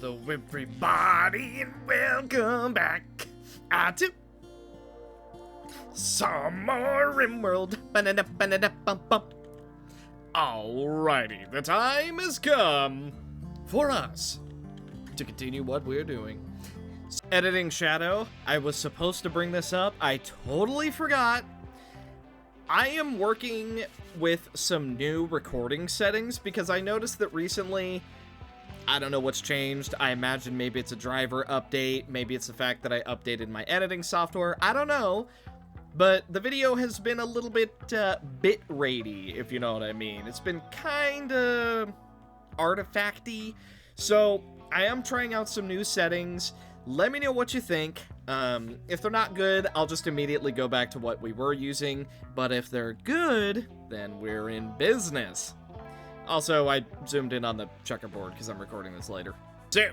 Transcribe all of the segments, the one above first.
Hello everybody and welcome back to some more RimWorld. Alrighty, the time has come for us to continue what we're doing. Editing Shadow, I was supposed to bring this up. I totally forgot. I am working with some new recording settings because I noticed that recently, I don't know what's changed. I imagine maybe it's a driver update. Maybe it's the fact that I updated my editing software. I don't know. But the video has been a little bit bit ratey, if you know what I mean. It's been kind of artifacty. So I am trying out some new settings. Let me know what you think. If they're not good, I'll just immediately go back to what we were using. But if they're good, then we're in business. Also, I zoomed in on the checkerboard because I'm recording this later. So,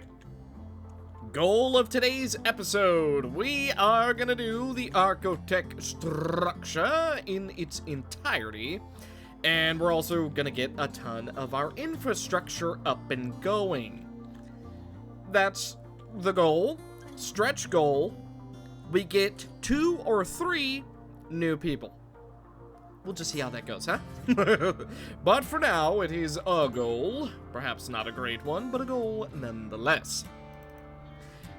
goal of today's episode, we are going to do the Archotech structure in its entirety. And we're also going to get a ton of our infrastructure up and going. That's the goal. Stretch goal. We get 2 or 3 new people. We'll just see how that goes, huh? But for now, it is a goal. Perhaps not a great one, but a goal nonetheless.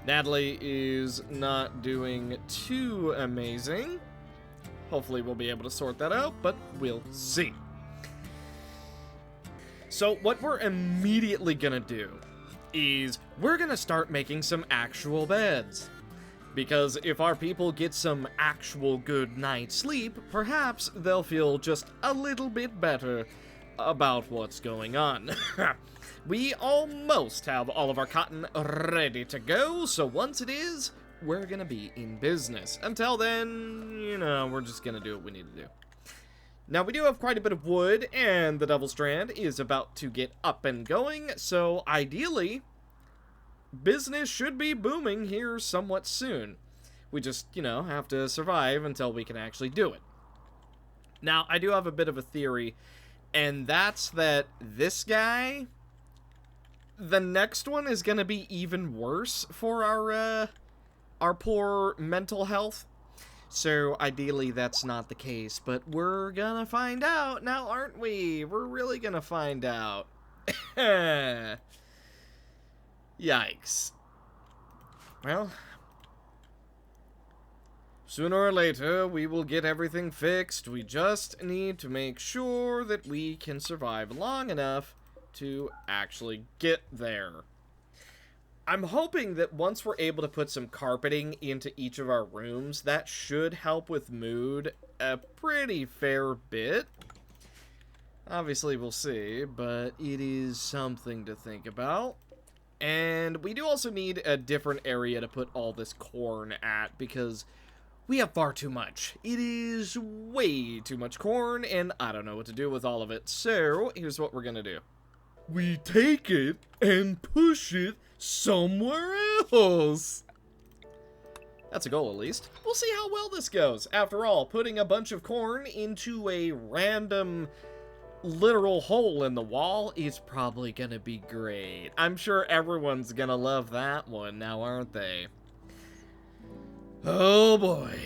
Natalie is not doing too amazing. Hopefully we'll be able to sort that out, but we'll see. So what we're immediately gonna do is we're gonna start making some actual beds. Because if our people get some actual good night's sleep, perhaps they'll feel just a little bit better about what's going on. We almost have all of our cotton ready to go, so once it is, we're gonna be in business. Until then, you know, we're just gonna do what we need to do. Now, we do have quite a bit of wood, and the Devil Strand is about to get up and going, so ideally, business should be booming here somewhat soon. We just, you know, have to survive until we can actually do it. Now, I do have a bit of a theory, and that's that this guy, the next one is gonna be even worse for our poor mental health. So, ideally, that's not the case, but we're gonna find out now, aren't we? We're really gonna find out. Yikes. Well, sooner or later, we will get everything fixed. We just need to make sure that we can survive long enough to actually get there. I'm hoping that once we're able to put some carpeting into each of our rooms, that should help with mood a pretty fair bit. Obviously, we'll see, but it is something to think about. And we do also need a different area to put all this corn at, because we have far too much. It is way too much corn, and I don't know what to do with all of it. So, here's what we're gonna do. We take it and push it somewhere else. That's a goal, at least. We'll see how well this goes. After all, putting a bunch of corn into a random literal hole in the wall is probably gonna be great. I'm sure everyone's gonna love that one now, aren't they? Oh boy.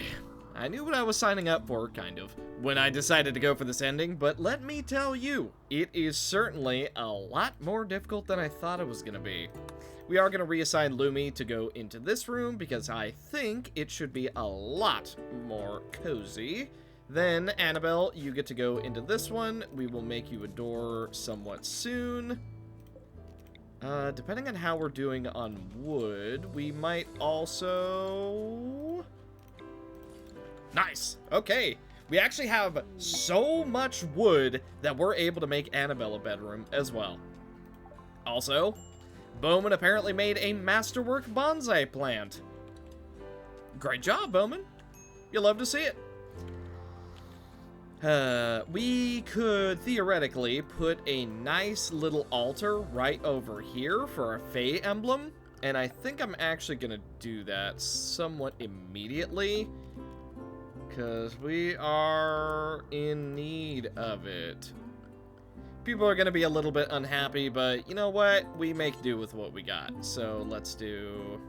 I knew what I was signing up for, kind of, when I decided to go for this ending, but let me tell you, it is certainly a lot more difficult than I thought it was gonna be. We are gonna reassign Lumi to go into this room, because I think it should be a lot more cozy. Then, Annabelle, you get to go into this one. We will make you a door somewhat soon. Depending on how we're doing on wood, we might also... Nice! Okay, we actually have so much wood that we're able to make Annabelle a bedroom as well. Also, Bowman apparently made a masterwork bonsai plant. Great job, Bowman. You'll love to see it. We could theoretically put a nice little altar right over here for a Fae emblem, and I think I'm actually gonna do that somewhat immediately, because we are in need of it. People are going to be a little bit unhappy, but you know what? We make do with what we got. So let's do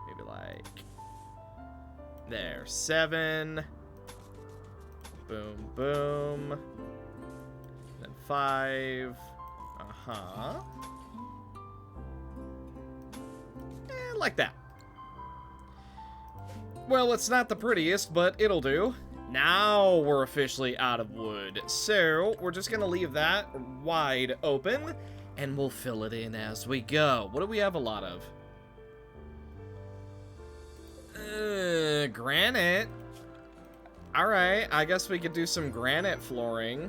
maybe like there, 7. Boom, boom. Then 5. Like that. Well, it's not the prettiest, but it'll do. Now we're officially out of wood. So we're just gonna leave that wide open, and we'll fill it in as we go. What do we have a lot of? Granite. Alright, I guess we could do some granite flooring.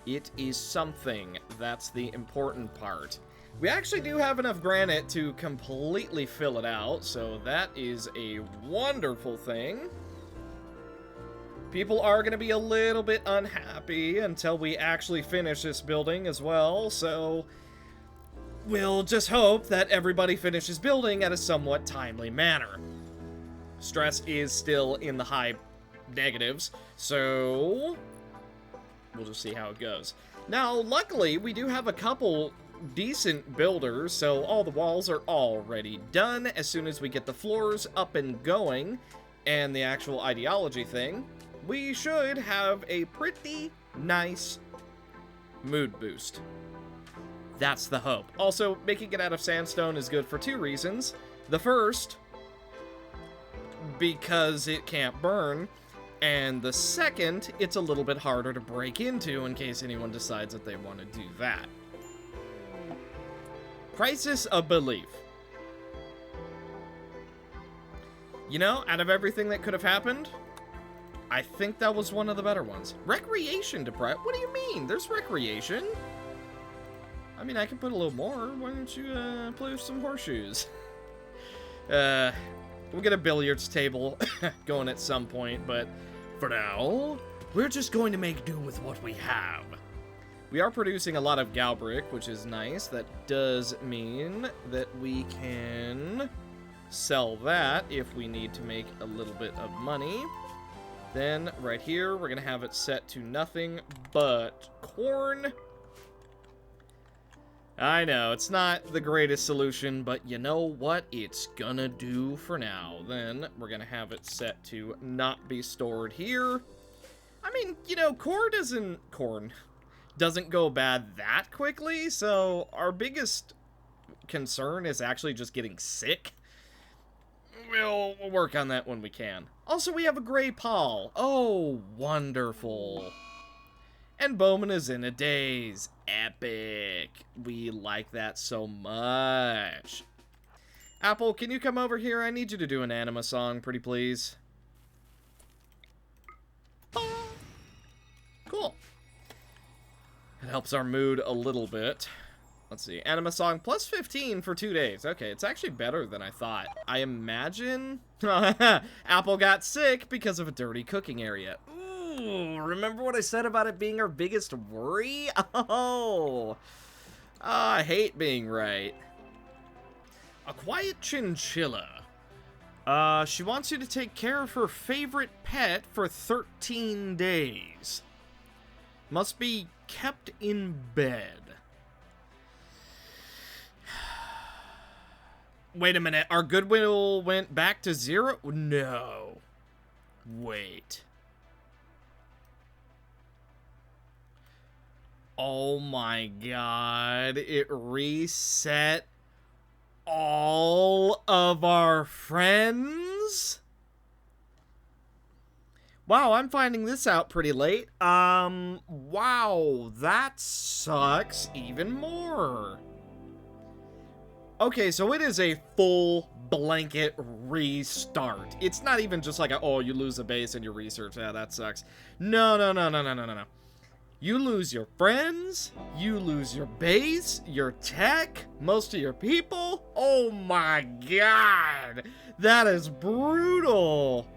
It is something. That's the important part. We actually do have enough granite to completely fill it out, so that is a wonderful thing. People are going to be a little bit unhappy until we actually finish this building as well, so we'll just hope that everybody finishes building at a somewhat timely manner. Stress is still in the high negatives, so we'll just see how it goes. Now, luckily, we do have a couple decent builders, so all the walls are already done. As soon as we get the floors up and going, and the actual ideology thing, we should have a pretty nice mood boost. That's the hope. Also, making it out of sandstone is good for 2 reasons. The first, because it can't burn, and the second, it's a little bit harder to break into in case anyone decides that they want to do that. Crisis of belief. You know, out of everything that could have happened, I think that was one of the better ones. Recreation depressed? What do you mean? There's recreation. I mean, I can put a little more. Why don't you play with some horseshoes? We'll get a billiards table going at some point, but for now, we're just going to make do with what we have. We are producing a lot of Galbrick, which is nice. That does mean that we can sell that if we need to make a little bit of money. Then, right here, we're going to have it set to nothing but corn. I know, it's not the greatest solution, but you know what? It's gonna do for now. Then, we're going to have it set to not be stored here. I mean, you know, corn doesn't go bad that quickly, so our biggest concern is actually just getting sick. We'll work on that when we can. Also, we have a gray pall. Oh, wonderful. And Bowman is in a daze. Epic. We like that so much. Apple, can you come over here? I need you to do an anima song, pretty please. Cool. It helps our mood a little bit. Let's see. Anima song plus 15 for 2 days. Okay, it's actually better than I thought. I imagine Apple got sick because of a dirty cooking area. Ooh, remember what I said about it being our biggest worry? Oh, I hate being right. A quiet chinchilla. She wants you to take care of her favorite pet for 13 days. Must be kept in bed. Wait a minute, our goodwill went back to 0? No. Wait. Oh my god, it reset all of our friends? Wow, I'm finding this out pretty late. Wow, that sucks even more. Okay, so it is a full blanket restart. It's not even just like, oh, you lose a base in your research. Yeah, that sucks. No. You lose your friends, you lose your base, your tech, most of your people. Oh my god, that is brutal.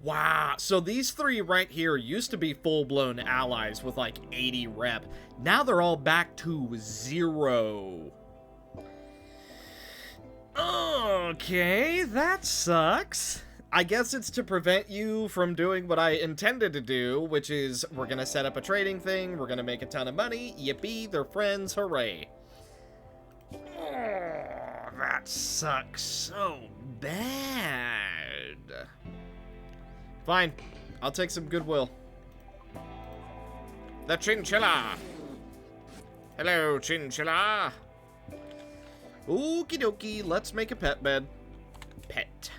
Wow, so these 3 right here used to be full-blown allies with like 80 rep. Now they're all back to 0. Okay, that sucks. I guess it's to prevent you from doing what I intended to do, which is we're gonna set up a trading thing, we're gonna make a ton of money, yippee, they're friends, hooray. Oh, that sucks so bad. Fine, I'll take some goodwill. The chinchilla. Hello, chinchilla. Okie dokie, let's make a pet bed. Pet.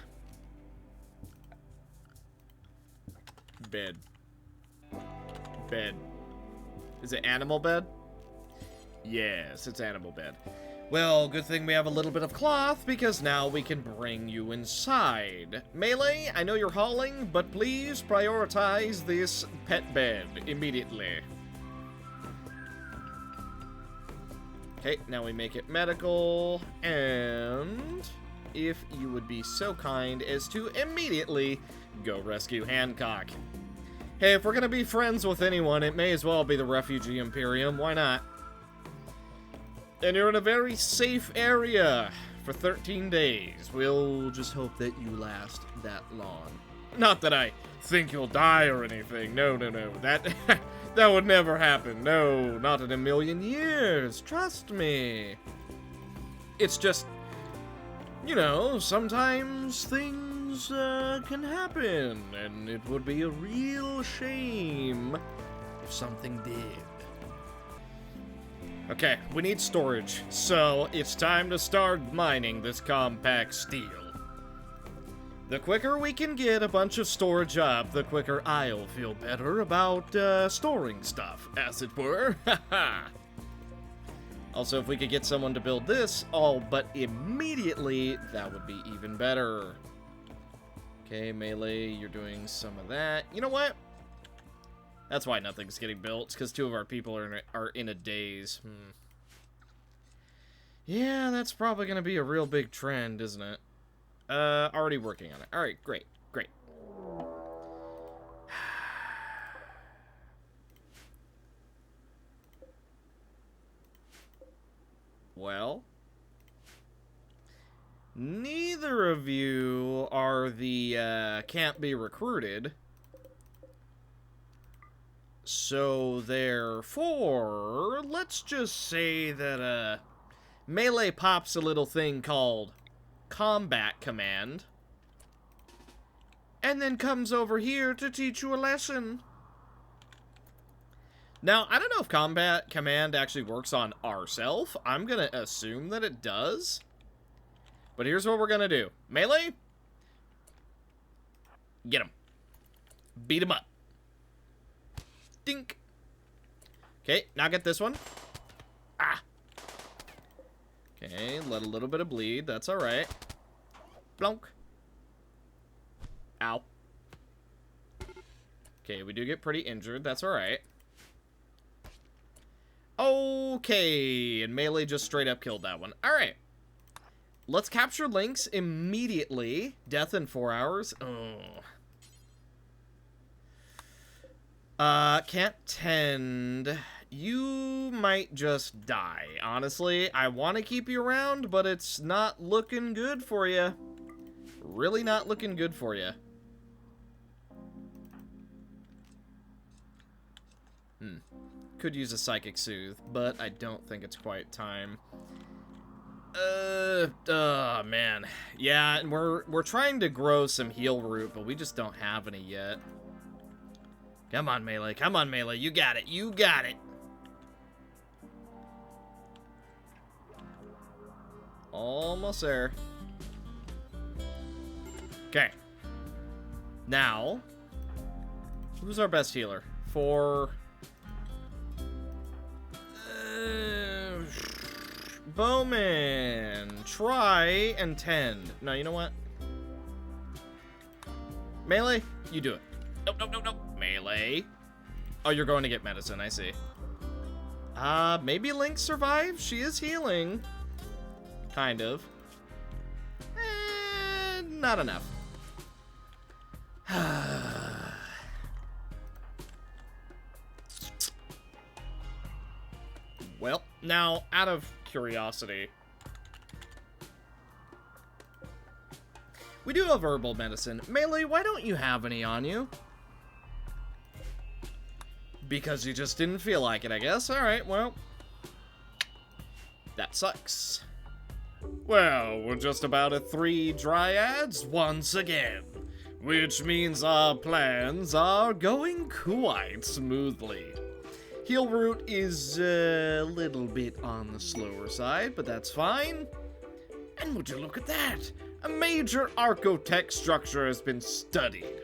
Bed. Bed. Is it animal bed? Yes, it's animal bed. Well, good thing we have a little bit of cloth, because now we can bring you inside. Melee, I know you're hauling, but please prioritize this pet bed immediately. Okay, now we make it medical, and if you would be so kind as to immediately go rescue Hancock. Hey, if we're gonna be friends with anyone, it may as well be the Refugee Imperium, why not? And you're in a very safe area for 13 days. We'll just hope that you last that long. Not that I think you'll die or anything. No, no, no. That would never happen. No, not in a million years. Trust me. It's just, you know, sometimes things can happen, and it would be a real shame if something did. Okay, we need storage, so it's time to start mining this compact steel. The quicker we can get a bunch of storage up, the quicker I'll feel better about storing stuff, as it were. Also, if we could get someone to build this all but immediately, that would be even better. Okay, Melee, you're doing some of that. You know what? That's why nothing's getting built. It's because 2 of our people are in a daze. Yeah, that's probably going to be a real big trend, isn't it? Already working on it. Alright, great, great. Well, neither of you are the, can't be recruited. So, therefore, let's just say that, Melee pops a little thing called Combat Command, and then comes over here to teach you a lesson. Now, I don't know if Combat Command actually works on ourself. I'm gonna assume that it does. But here's what we're gonna do. Melee, get him. Beat him up. Dink. Okay, now get this one. Ah. Okay, let a little bit of bleed. That's alright. Blonk. Ow. Okay, we do get pretty injured. That's alright. Okay, and Melee just straight up killed that one. Alright. Let's capture Lynx immediately. Death in 4 hours. Oh. Can't tend. You might just die. Honestly, I want to keep you around, but it's not looking good for you. Really not looking good for you. Could use a Psychic Soothe, but I don't think it's quite time. Oh, man. Yeah, and we're trying to grow some heal root, but we just don't have any yet. Come on, Melee. Come on, Melee. You got it. You got it. Almost there. Okay. Now, who's our best healer? For... Bowman. Try and tend. No, you know what? Melee, you do it. Nope, nope, nope, nope. Melee. Oh, you're going to get medicine, I see. Maybe Lynx survives? She is healing. Kind of. Not enough. Well, now, out of curiosity, We do have herbal medicine. Melee, why don't you have any on you? Because you just didn't feel like it, I guess. Alright, well. That sucks. Well, we're just about at 3 dryads once again. Which means our plans are going quite smoothly. Heal route is a little bit on the slower side, but that's fine. And would you look at that? A major Archotech structure has been studied.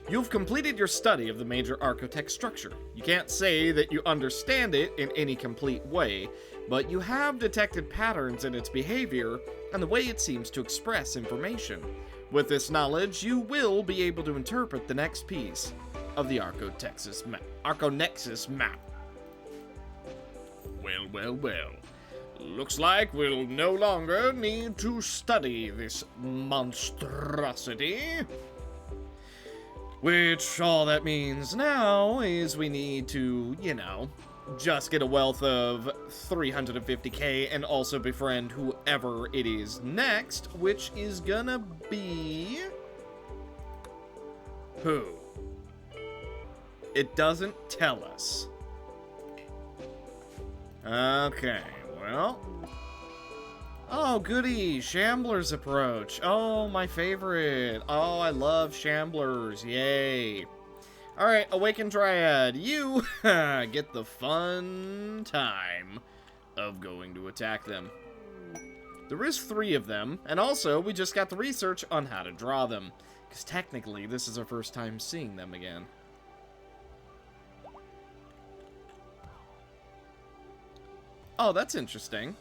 You've completed your study of the major Archotech structure. You can't say that you understand it in any complete way, but you have detected patterns in its behavior and the way it seems to express information. With this knowledge, you will be able to interpret the next piece of the Archonexus map. Well, well, well. Looks like we'll no longer need to study this monstrosity. Which, all that means now is we need to, you know, just get a wealth of 350k and also befriend whoever it is next, which is gonna be... who? It doesn't tell us. Okay, well... oh, goody! Shambler's approach. Oh, my favorite. Oh, I love Shamblers. Yay. Alright, Awakened Dryad. You get the fun time of going to attack them. There is 3 of them, and also we just got the research on how to draw them. Because technically, this is our first time seeing them again. Oh, that's interesting.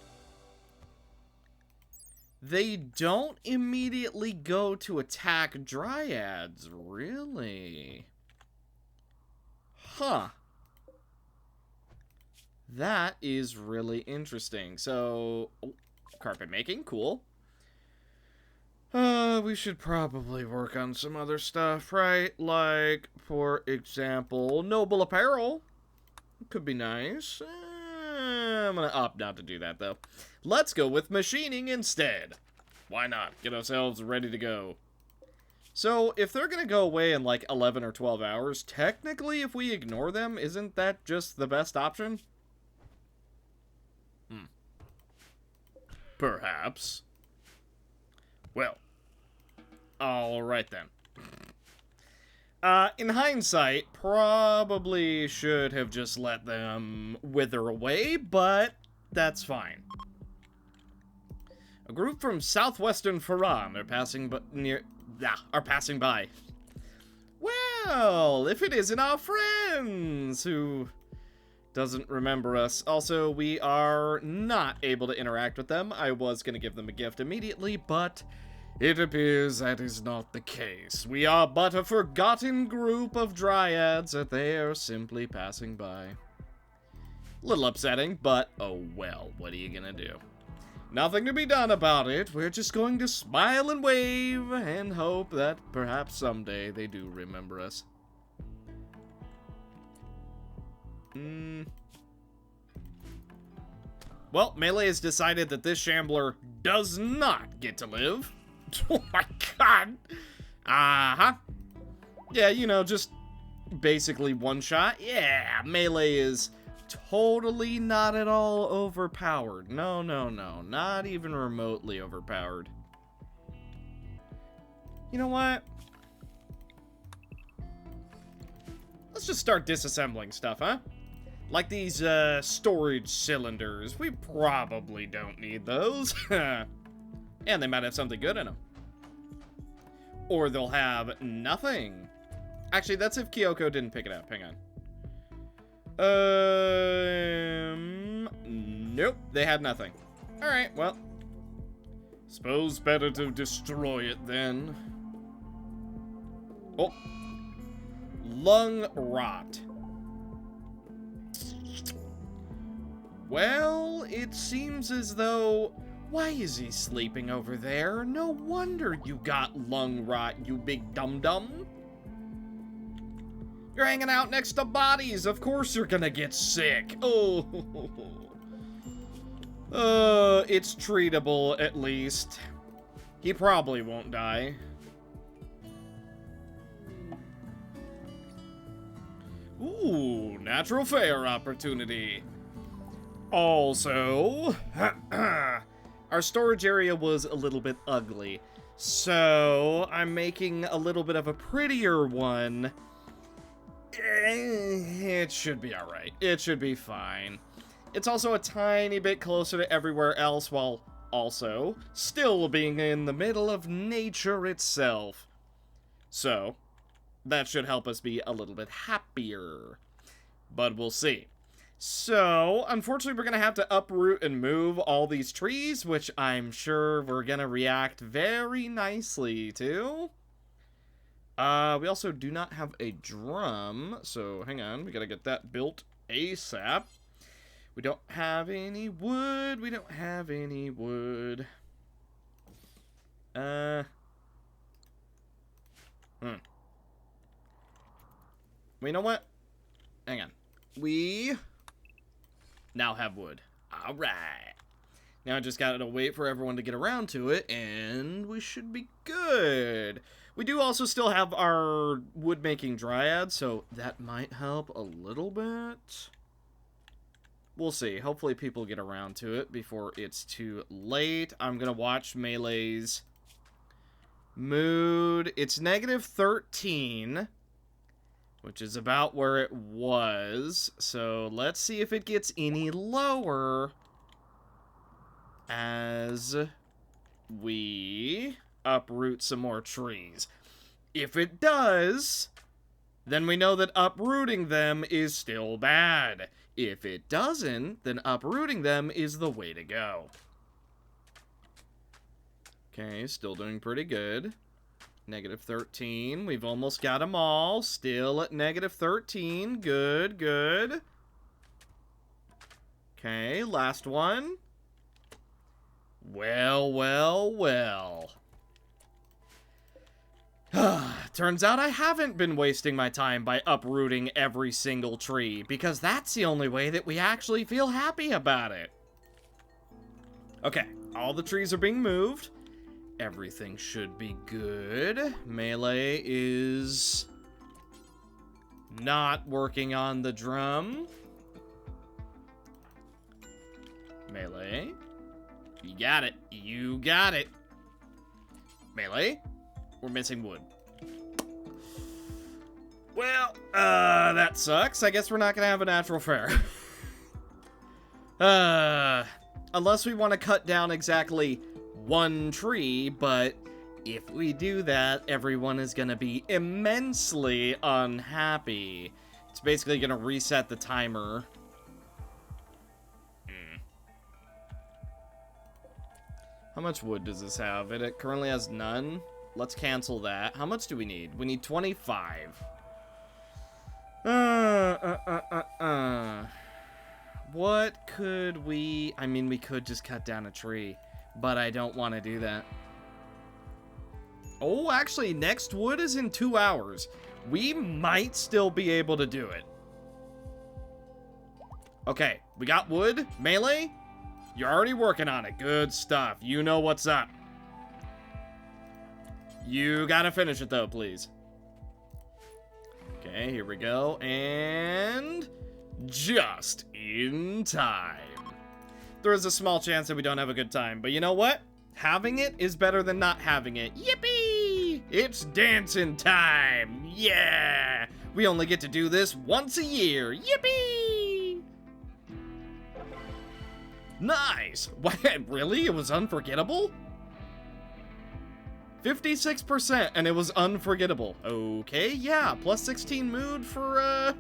They don't immediately go to attack Dryads, really? Huh. That is really interesting. So, oh, carpet making, cool. We should probably work on some other stuff, right? Like, for example, noble apparel. Could be nice. I'm gonna opt not to do that, though. Let's go with machining instead. Why not? Get ourselves ready to go. So, if they're gonna go away in like 11 or 12 hours, technically, if we ignore them, isn't that just the best option? Perhaps. Well. Alright then. In hindsight, probably should have just let them wither away, but that's fine. A group from southwestern Faran are passing by. Well, if it isn't our friends who doesn't remember us. Also, we are not able to interact with them. I was going to give them a gift immediately, but it appears that is not the case. We are but a forgotten group of dryads that they are simply passing by. Little upsetting, but oh well, what are you gonna do? Nothing to be done about it. We're just going to smile and wave and hope that perhaps someday they do remember us. Well, Melee has decided that this Shambler does not get to live. Oh my god. Yeah, you know, just basically one shot. Yeah, Melee is totally not at all overpowered. No, no, no. Not even remotely overpowered. You know what? Let's just start disassembling stuff, huh? Like these, storage cylinders. We probably don't need those. And they might have something good in them. Or they'll have nothing. Actually, that's if Kyoko didn't pick it up. Hang on. Nope, they had nothing. Alright, well. Suppose better to destroy it then. Oh. Lung rot. Well, it seems as though... Why is he sleeping over there? No wonder you got lung rot, you big dum-dum. You're hanging out next to bodies. Of course you're gonna get sick. Oh. It's treatable, at least. He probably won't die. Ooh, natural fair opportunity. Also, our storage area was a little bit ugly, so I'm making a little bit of a prettier one. It should be alright. It should be fine. It's also a tiny bit closer to everywhere else, while also still being in the middle of nature itself. So, that should help us be a little bit happier. But we'll see. So, unfortunately, we're going to have to uproot and move all these trees, which I'm sure we're going to react very nicely to. We also do not have a drum, so hang on. We got to get that built ASAP. We don't have any wood. We don't have any wood. Well, you know what? Hang on. We now have wood. Alright. Now I just gotta wait for everyone to get around to it, and we should be good. We do also still have our wood-making dryad, so that might help a little bit. We'll see. Hopefully people get around to it before it's too late. I'm gonna watch Melee's mood. It's -13. Which is about where it was. So let's see if it gets any lower as we uproot some more trees. If it does, then we know that uprooting them is still bad. If it doesn't, then uprooting them is the way to go. Okay, still doing pretty good. -13. We've almost got them all. Still at -13. Good, good. Okay, last one. Well, well, well. Turns out I haven't been wasting my time by uprooting every single tree, because that's the only way that we actually feel happy about it. Okay, all the trees are being moved. Everything should be good. Melee is not working on the drum. Melee, you got it. You got it. Melee, we're missing wood. Well, that sucks. I guess we're not gonna have a natural fair. Unless we want to cut down exactly one tree, but if we do that, everyone is gonna be immensely unhappy. It's basically gonna reset the timer. How much wood does this have? It currently has none. Let's cancel that. How much do we need? We need 25. What could we... I mean, we could just cut down a tree, but I don't want to do that. Oh, actually, next wood is in 2 hours. We might still be able to do it. Okay, we got wood. Melee, you're already working on it. Good stuff. You know what's up. You gotta finish it, though, please. Okay, here we go. And... just in time. There is a small chance that we don't have a good time, but you know what? Having it is better than not having it. Yippee! It's dancing time! Yeah! We only get to do this once a year. Yippee! Nice! What? Really? It was unforgettable? 56%, and it was unforgettable. Okay, yeah. Plus 16 mood for a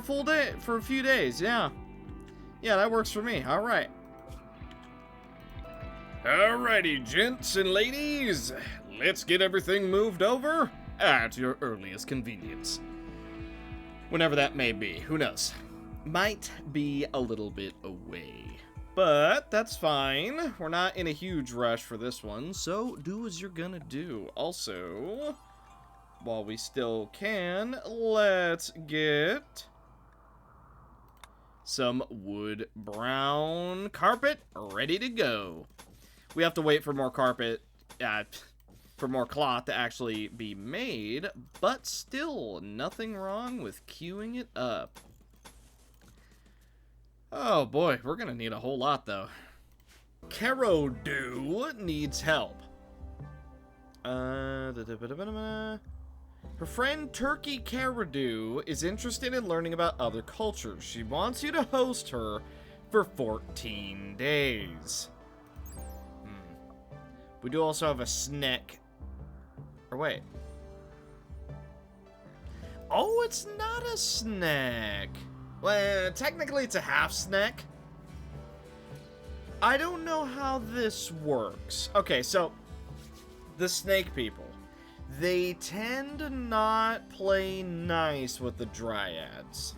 full day, for a few days, yeah. Yeah, that works for me. All right. Alrighty, gents and ladies. Let's get everything moved over at your earliest convenience. Whenever that may be. Who knows? Might be a little bit away. But that's fine. We're not in a huge rush for this one, so do as you're gonna do. Also, while we still can, let's get some wood brown carpet ready to go. We have to wait for more carpet for more cloth to actually be made, but still, nothing wrong with queuing it up. Oh boy, we're gonna need a whole lot though. Carodu needs help. Her friend Turkey Carodu is interested in learning about other cultures. She wants you to host her for 14 days. We do also have a snack. Or wait. Oh, it's not a snack. Well, technically it's a half snack. I don't know how this works. Okay, so the snake people, they tend to not play nice with the dryads.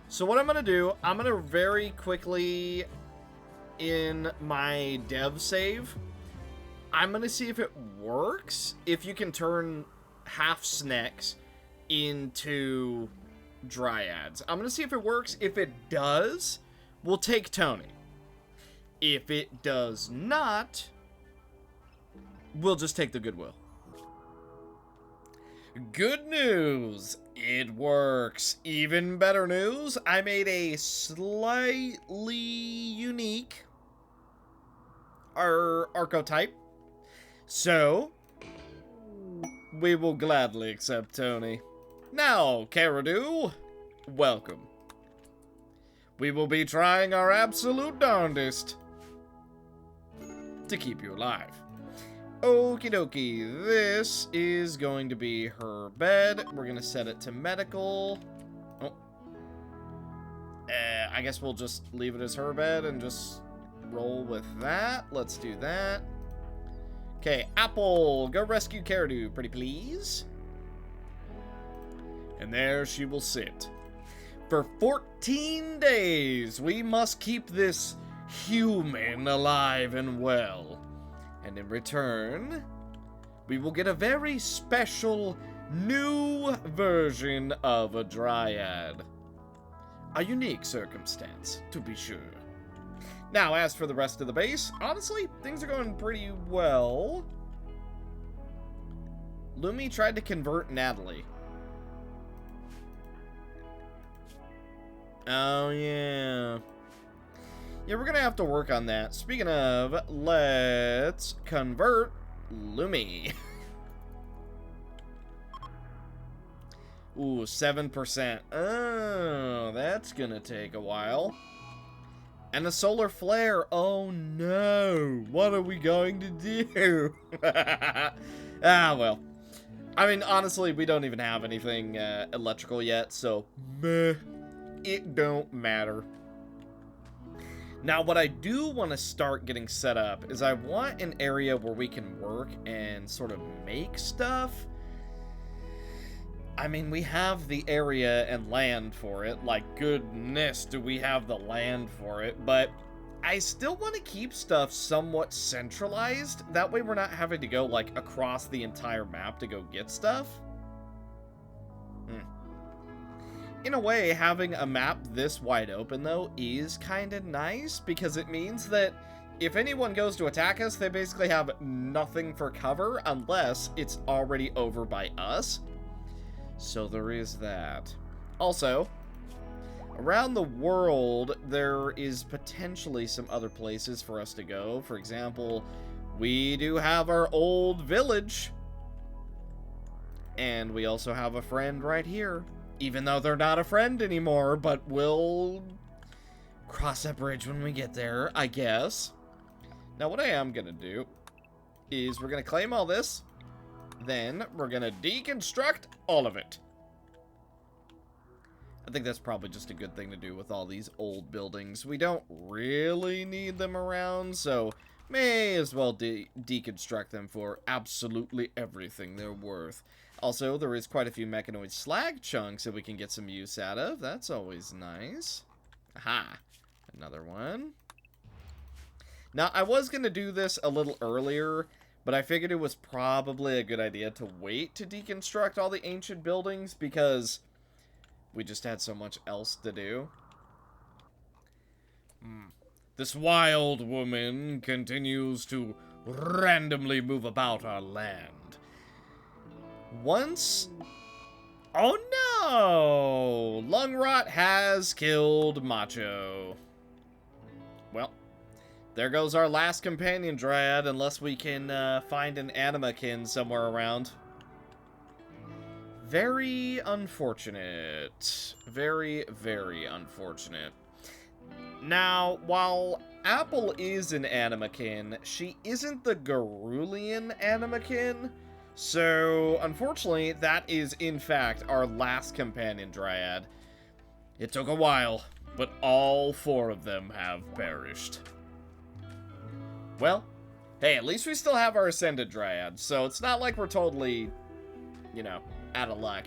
So what I'm going to do, I'm going to very quickly, in my dev save, I'm going to see if it works, if you can turn half snakes into dryads. I'm going to see if it works. If it does, we'll take Tony. If it does not, we'll just take the goodwill. Good news! It works. Even better news, I made a slightly unique archetype. So, we will gladly accept Tony. Now, Carodu, welcome. We will be trying our absolute darndest to keep you alive. Okie dokie, this is going to be her bed. We're going to set it to medical. Oh. I guess we'll just leave it as her bed and just roll with that. Let's do that. Okay, Apple, go rescue Carodu, pretty please. And there she will sit. For 14 days, we must keep this human alive and well. And in return, we will get a very special new version of a dryad. A unique circumstance, to be sure. Now, as for the rest of the base, honestly, things are going pretty well. Lumi tried to convert Natalie. Oh, yeah. Yeah, we're gonna have to work on that. Speaking of, let's convert Lumi. Ooh, 7%. Oh, that's gonna take a while. And a solar flare. Oh no. What are we going to do? Ah, well. I mean, honestly, we don't even have anything electrical yet, so meh. It don't matter. Now, what I do want to start getting set up is I want an area where we can work and sort of make stuff. I mean, we have the area and land for it. Like, goodness, do we have the land for it. But I still want to keep stuff somewhat centralized. That way we're not having to go, like, across the entire map to go get stuff. In a way, having a map this wide open, though, is kind of nice, because it means that if anyone goes to attack us, they basically have nothing for cover unless it's already over by us. So there is that. Also, around the world, there is potentially some other places for us to go. For example, we do have our old village. And we also have a friend right here. Even though they're not a friend anymore, but we'll cross that bridge when we get there, I guess. Now, what I am going to do is we're going to claim all this. Then we're going to deconstruct all of it. I think that's probably just a good thing to do with all these old buildings. We don't really need them around, so may as well deconstruct them for absolutely everything they're worth. Also, there is quite a few mechanoid slag chunks that we can get some use out of. That's always nice. Aha! Another one. Now, I was going to do this a little earlier, but I figured it was probably a good idea to wait to deconstruct all the ancient buildings because we just had so much else to do. This wild woman continues to randomly move about our land. Once... Oh no! Lung rot has killed Macho. Well, there goes our last companion dryad, unless we can find an animakin somewhere around. Very unfortunate. Very, very unfortunate. Now, while Apple is an animakin, she isn't the Garulian animakin. So, unfortunately, that is, in fact, our last companion dryad. It took a while, but all 4 of them have perished. Well, hey, at least we still have our Ascended Dryad, so it's not like we're totally, you know, out of luck.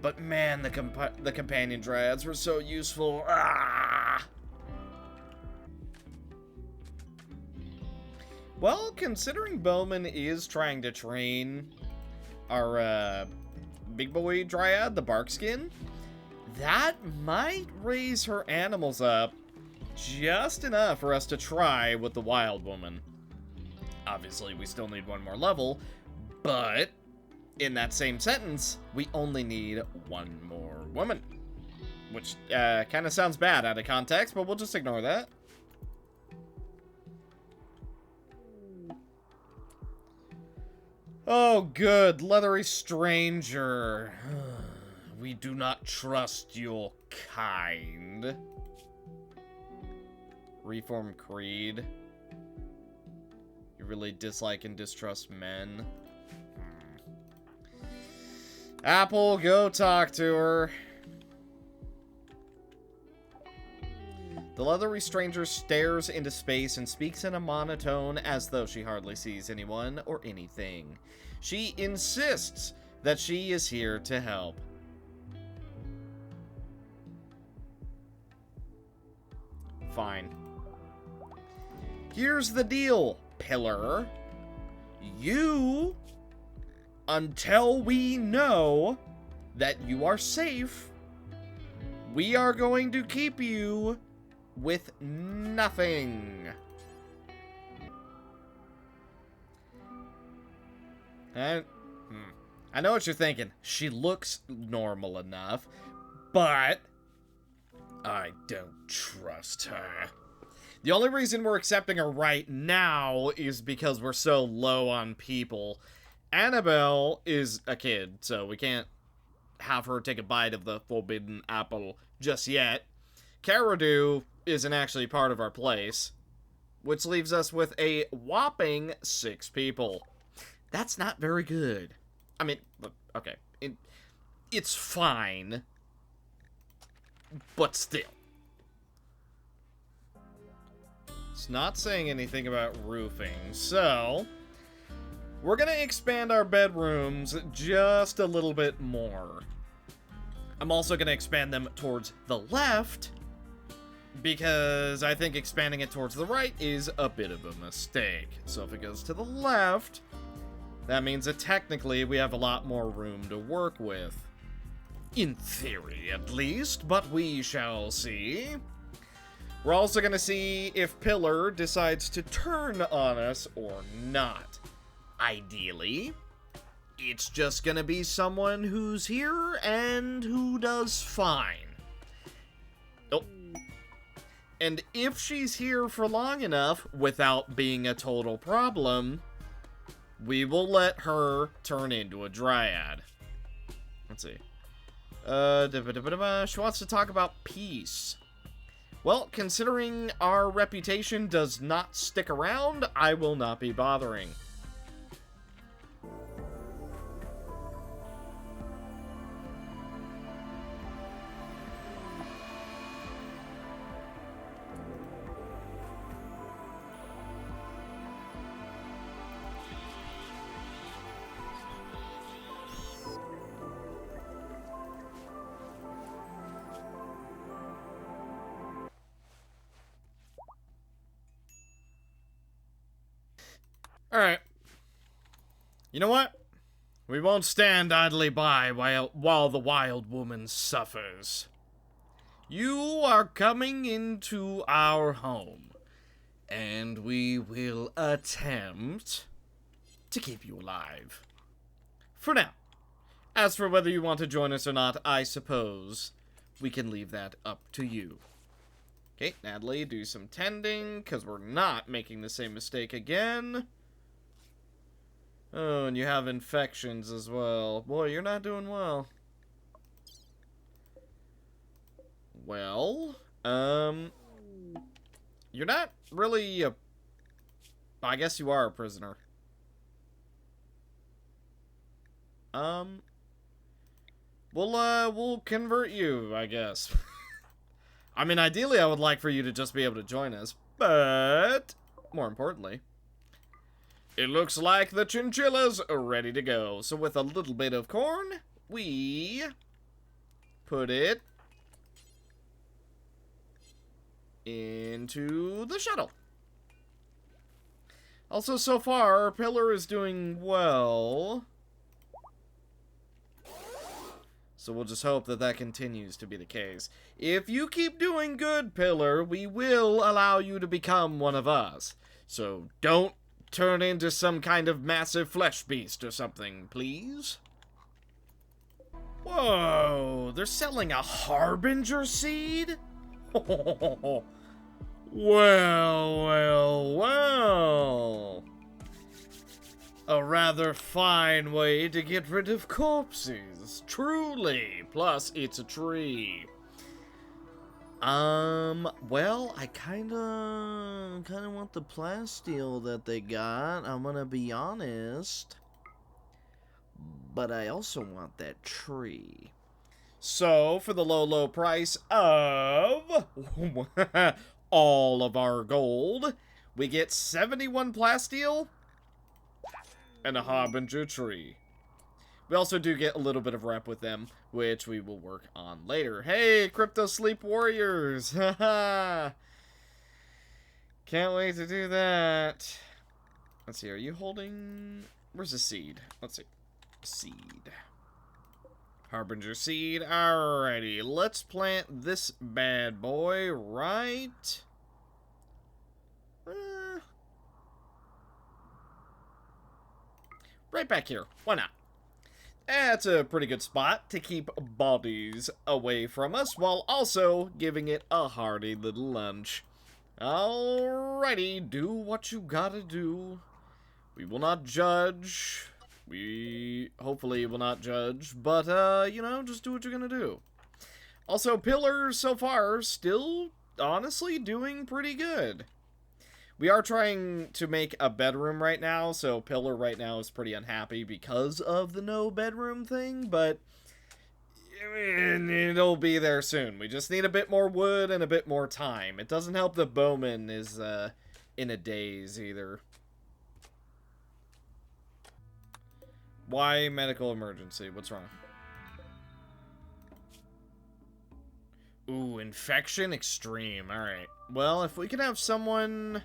But man, the companion dryads were so useful. Ah! Well, considering Bowman is trying to train our big boy dryad, the Barkskin, that might raise her animals up just enough for us to try with the Wild Woman. Obviously, we still need 1 more level, but in that same sentence, we only need 1 more woman. Which kind of sounds bad out of context, but we'll just ignore that. Oh, good. Leathery stranger. We do not trust your kind. Reform creed. You really dislike and distrust men. Apple, go talk to her. The leathery stranger stares into space and speaks in a monotone as though she hardly sees anyone or anything. She insists that she is here to help. Fine. Here's the deal, Pillar. You, until we know that you are safe, we are going to keep you with nothing. And I know what you're thinking. She looks normal enough, but I don't trust her. The only reason we're accepting her right now is because we're so low on people. Annabelle is a kid, so we can't have her take a bite of the forbidden apple just yet. Caradu isn't actually part of our place, which leaves us with a whopping 6 people. That's not very good. I mean, okay, it's fine, but still. It's not saying anything about roofing, so we're gonna expand our bedrooms just a little bit more. I'm also gonna expand them towards the left, because I think expanding it towards the right is a bit of a mistake. So if it goes to the left, that means that technically we have a lot more room to work with. In theory, at least, but we shall see. We're also going to see if Pillar decides to turn on us or not. Ideally, it's just going to be someone who's here and who does fine. Oh. And if she's here for long enough without being a total problem, we will let her turn into a dryad. Let's see. She wants to talk about peace. Well, considering our reputation does not stick around, I will not be bothering. Alright. You know what? We won't stand idly by while the wild woman suffers. You are coming into our home. And we will attempt to keep you alive. For now. As for whether you want to join us or not, I suppose we can leave that up to you. Okay, Natalie, do some tending, because we're not making the same mistake again. Oh, and you have infections as well. Boy, you're not doing well. Well, you're not really a... I guess you are a prisoner. We'll convert you, I guess. I mean, ideally, I would like for you to just be able to join us, but more importantly, it looks like the chinchillas are ready to go. So with a little bit of corn, we put it into the shuttle. Also, so far, Pillar is doing well. So we'll just hope that that continues to be the case. If you keep doing good, Pillar, we will allow you to become one of us. So don't turn into some kind of massive flesh beast or something, please. Whoa, they're selling a Harbinger seed? Well, well, well. A rather fine way to get rid of corpses, truly. Plus, it's a tree. Well, I kinda want the plasteel that they got, I'm gonna be honest. But I also want that tree. So, for the low, low price of all of our gold, we get 71 plasteel and a Harbinger tree. We also do get a little bit of rep with them, which we will work on later. Hey, Crypto Sleep Warriors! Haha! Can't wait to do that. Let's see, are you holding... Where's the seed? Let's see. Seed. Harbinger seed. Alrighty, let's plant this bad boy right... right back here. Why not? That's a pretty good spot to keep bodies away from us while also giving it a hearty little lunch. Alrighty, do what you gotta do. We will not judge. We hopefully will not judge, but, you know, just do what you're gonna do. Also, Pillar, so far, still honestly doing pretty good. We are trying to make a bedroom right now, so Pillar right now is pretty unhappy because of the no bedroom thing, but it'll be there soon. We just need a bit more wood and a bit more time. It doesn't help that Bowman is in a daze either. Why medical emergency? What's wrong? Ooh, infection extreme. Alright. Well, if we can have someone...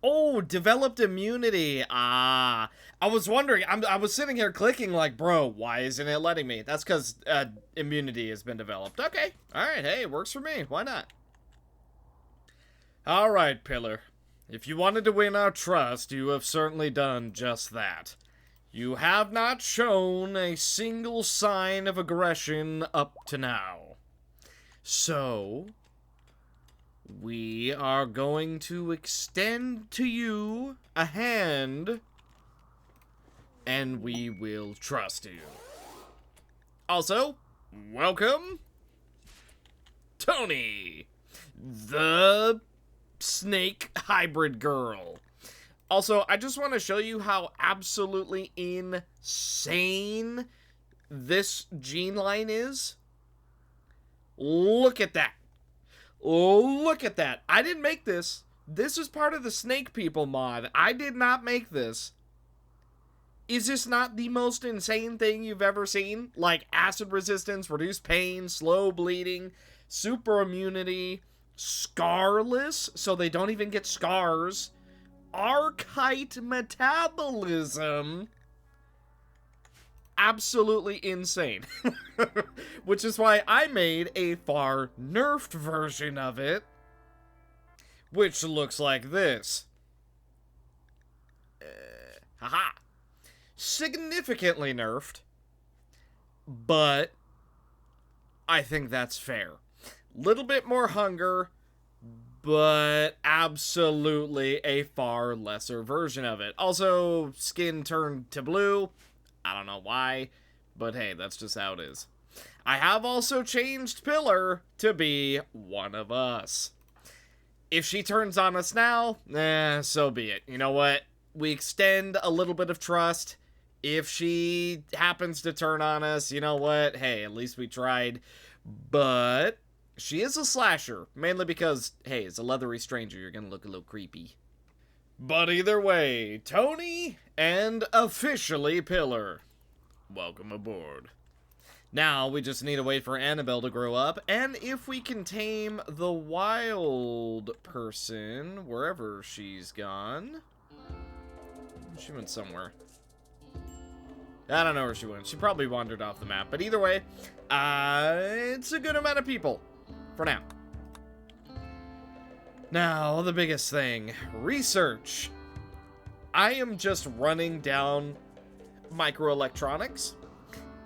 Oh, developed immunity. Ah, I was wondering. I was sitting here clicking like, bro, why isn't it letting me? That's because immunity has been developed. Okay. All right. Hey, it works for me. Why not? All right, Pillar. If you wanted to win our trust, you have certainly done just that. You have not shown a single sign of aggression up to now. So... we are going to extend to you a hand, and we will trust you. Also, welcome, Tony, the snake hybrid girl. Also, I just want to show you how absolutely insane this gene line is. Look at that. Oh, look at that. I didn't make this. This is part of the Snake People mod. I did not make this. Is this not the most insane thing you've ever seen? Like acid resistance, reduced pain, slow bleeding, super immunity, scarless, so they don't even get scars, archite metabolism. Absolutely insane. Which is why I made a far nerfed version of it, which looks like this. Haha. Significantly nerfed, but I think that's fair. Little bit more hunger, but absolutely a far lesser version of it. Also, skin turned to blue. I don't know why, but hey, that's just how it is. I have also changed Pillar to be one of us. If she turns on us now, so be it. You know what? We extend a little bit of trust. If she happens to turn on us, you know what? Hey, at least we tried. But she is a slasher, mainly because, hey, as a leathery stranger, you're gonna look a little creepy. But either way, Tony and officially Pillar, welcome aboard. Now, we just need to wait for Annabelle to grow up, and if we can tame the wild person, wherever she's gone. She went somewhere. I don't know where she went. She probably wandered off the map, but either way, it's a good amount of people, for now. Now, the biggest thing, research. I am just running down microelectronics.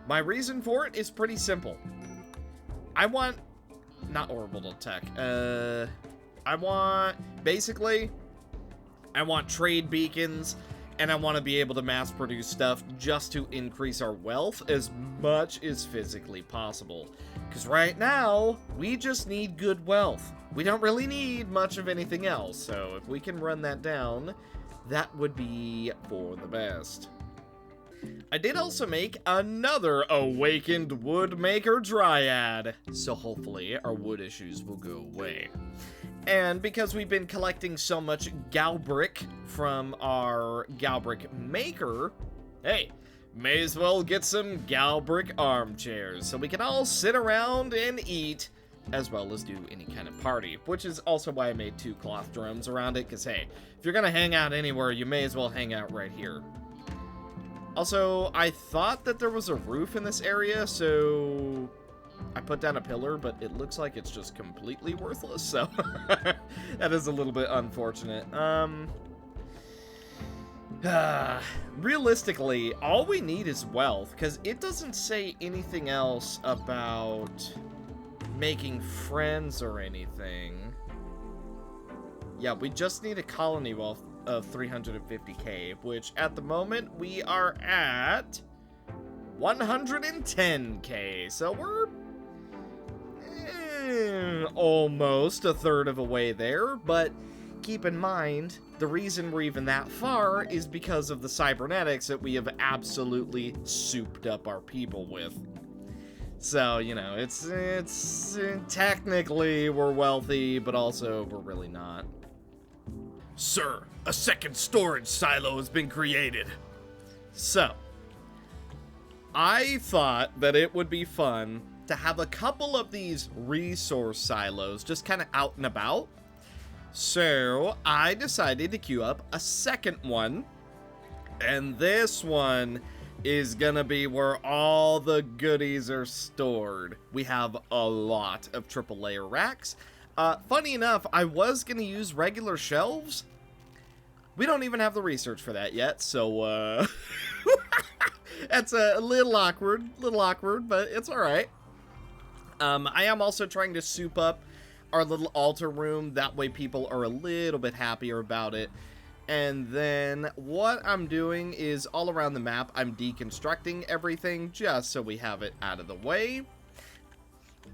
My reason for it is pretty simple. I want, not orbital tech, I want trade beacons, and I want to be able to mass produce stuff just to increase our wealth as much as physically possible. Because right now, we just need good wealth. We don't really need much of anything else, so if we can run that down, that would be for the best. I did also make another Awakened Woodmaker Dryad, so hopefully our wood issues will go away. And because we've been collecting so much Galbrick from our Galbrick maker, hey, may as well get some Galbrick armchairs so we can all sit around and eat, as well as do any kind of party, which is also why I made 2 cloth drums around it, because hey, if you're gonna hang out anywhere, you may as well hang out right here. Also, I thought that there was a roof in this area, so I put down a pillar, but it looks like it's just completely worthless, so that is a little bit unfortunate. Realistically, all we need is wealth, because it doesn't say anything else about making friends or anything. Yeah, we just need a colony wealth of 350k, which at the moment we are at 110k, so we're almost a third of a way there, but keep in mind, the reason we're even that far is because of the cybernetics that we have absolutely souped up our people with. So, you know, it's technically we're wealthy, but also we're really not. Sir, a second storage silo has been created. So, I thought that it would be fun to have a couple of these resource silos just kind of out and about. So, I decided to queue up a second one. And this one is gonna be where all the goodies are stored. We have a lot of triple layer racks. Funny enough, I was gonna use regular shelves. We don't even have the research for that yet, so that's a little awkward, but it's alright. I am also trying to soup up our little altar room, that way people are a little bit happier about it. And then what I'm doing is all around the map, I'm deconstructing everything just so we have it out of the way.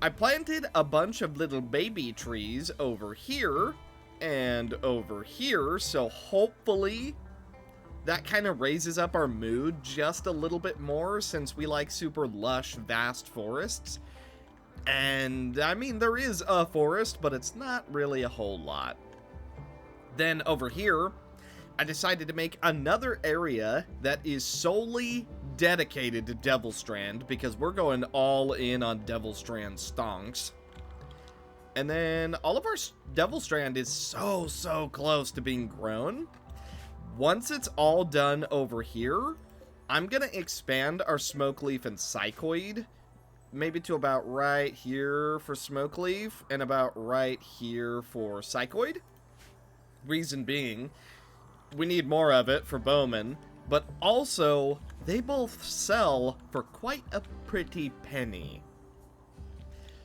I planted a bunch of little baby trees over here and over here, so hopefully that kind of raises up our mood just a little bit more, since we like super lush, vast forests. And I mean, there is a forest, but it's not really a whole lot. Then over here, I decided to make another area that is solely dedicated to Devilstrand, because we're going all in on Devilstrand stonks. And then all of our Devilstrand is so close to being grown. Once it's all done over here, I'm gonna expand our Smokeleaf and Psychoid, maybe to about right here for Smokeleaf and about right here for Psychoid. Reason being, we need more of it for bowmen, but also they both sell for quite a pretty penny.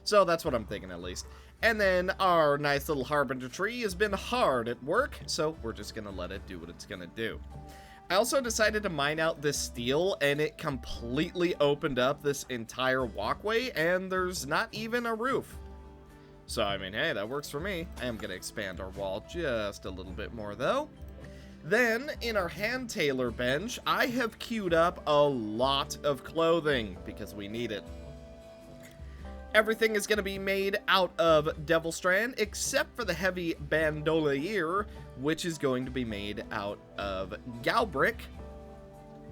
So that's what I'm thinking, at least. And then our nice little Harbinger tree has been hard at work, so we're just gonna let it do what it's gonna do. I also decided to mine out this steel, and it completely opened up this entire walkway, and there's not even a roof. So, I mean, hey, that works for me. I am gonna expand our wall just a little bit more, though. Then, in our hand tailor bench, I have queued up a lot of clothing, because we need it. Everything is going to be made out of Devil Strand, except for the heavy bandolier, which is going to be made out of Galbrick.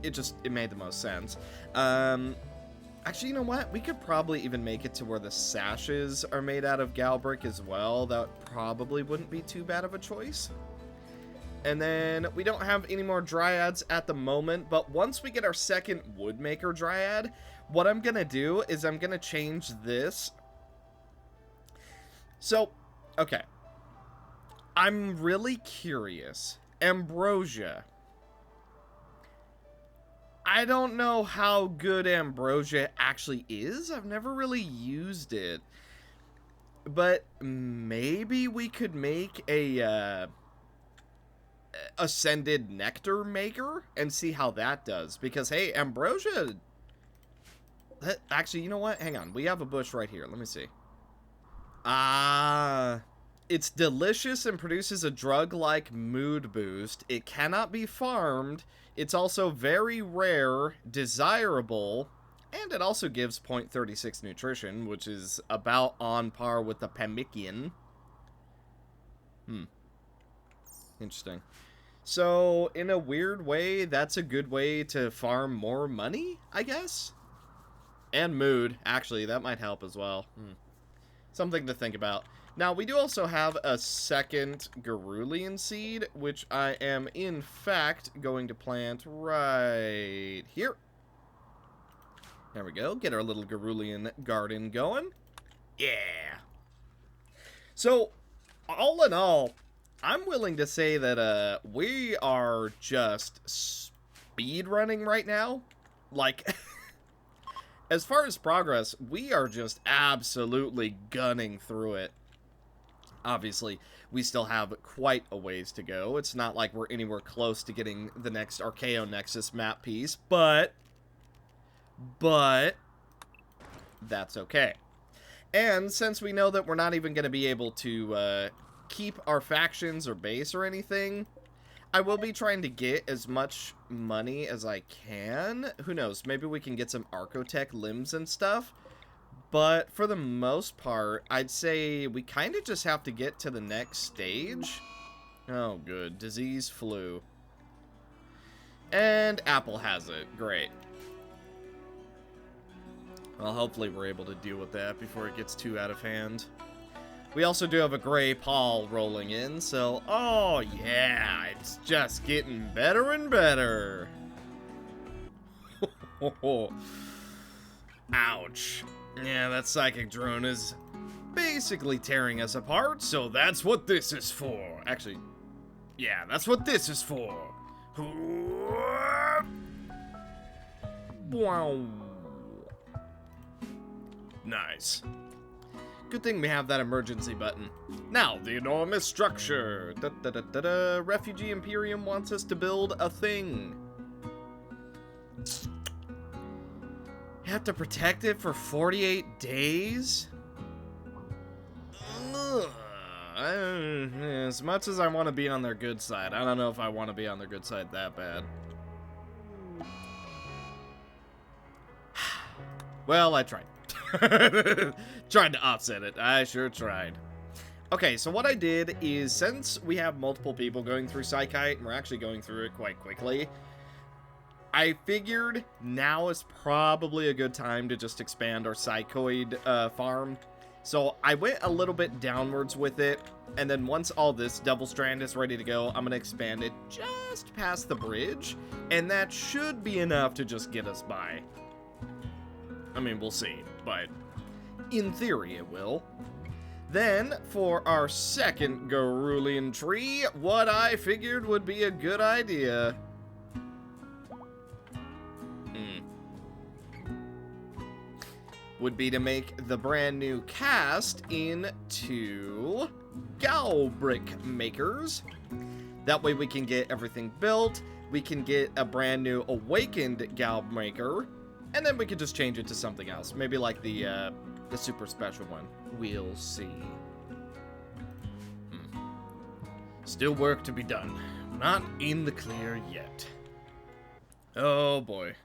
It made the most sense. Actually, you know what? We could probably even make it to where the sashes are made out of Galbrick as well. That probably wouldn't be too bad of a choice. And then we don't have any more dryads at the moment, but once we get our second woodmaker dryad, what I'm gonna do is I'm gonna change this. So, okay. I'm really curious. Ambrosia. I don't know how good ambrosia actually is. I've never really used it. But maybe we could make a ascended nectar maker and see how that does. Because, hey, ambrosia... Actually, you know what? Hang on. We have a bush right here. Let me see. It's delicious and produces a drug-like mood boost. It cannot be farmed. It's also very rare, desirable, and it also gives 0.36 nutrition, which is about on par with the pemmican. Interesting. So, in a weird way, that's a good way to farm more money, I guess? And mood. Actually, that might help as well. Something to think about. Now, we do also have a second Gerulian seed, which I am, in fact, going to plant right here. There we go. Get our little Gerulian garden going. Yeah. So, all in all, I'm willing to say that we are just speed running right now. Like... As far as progress, we are just absolutely gunning through it. Obviously, we still have quite a ways to go. It's not like we're anywhere close to getting the next Archonexus map piece, but that's okay. And since we know that we're not even going to be able to keep our factions or base or anything, I will be trying to get as much money as I can. Who knows? Maybe we can get some Archotech limbs and stuff. But for the most part, I'd say we kind of just have to get to the next stage. Oh, good. Disease flu. And Apple has it. Great. Well, hopefully we're able to deal with that before it gets too out of hand. We also do have a gray pall rolling in, so... Oh, yeah, it's just getting better and better. Ouch. Yeah, that psychic drone is basically tearing us apart, so that's what this is for. Actually, yeah, that's what this is for. Wow. Nice. Good thing we have that emergency button. Now, the enormous structure. Refugee Imperium wants us to build a thing. You have to protect it for 48 days? Ugh. As much as I want to be on their good side, I don't know if I want to be on their good side that bad. Well, I tried. Tried to offset it. I sure tried. Okay, so what I did is, since we have multiple people going through Psychite, and we're actually going through it quite quickly, I figured now is probably a good time to just expand our Psychoid farm. So I went a little bit downwards with it, and then once all this Devil Strand is ready to go, I'm going to expand it just past the bridge, and that should be enough to just get us by. I mean, we'll see, but in theory it will. Then, for our second Garulian tree, what I figured would be a good idea... would be to make the brand new cast into Gal Brick Makers. That way we can get everything built, we can get a brand new Awakened Gal Maker, and then we could just change it to something else. Maybe like the super special one. We'll see. Still work to be done. Not in the clear yet. Oh boy.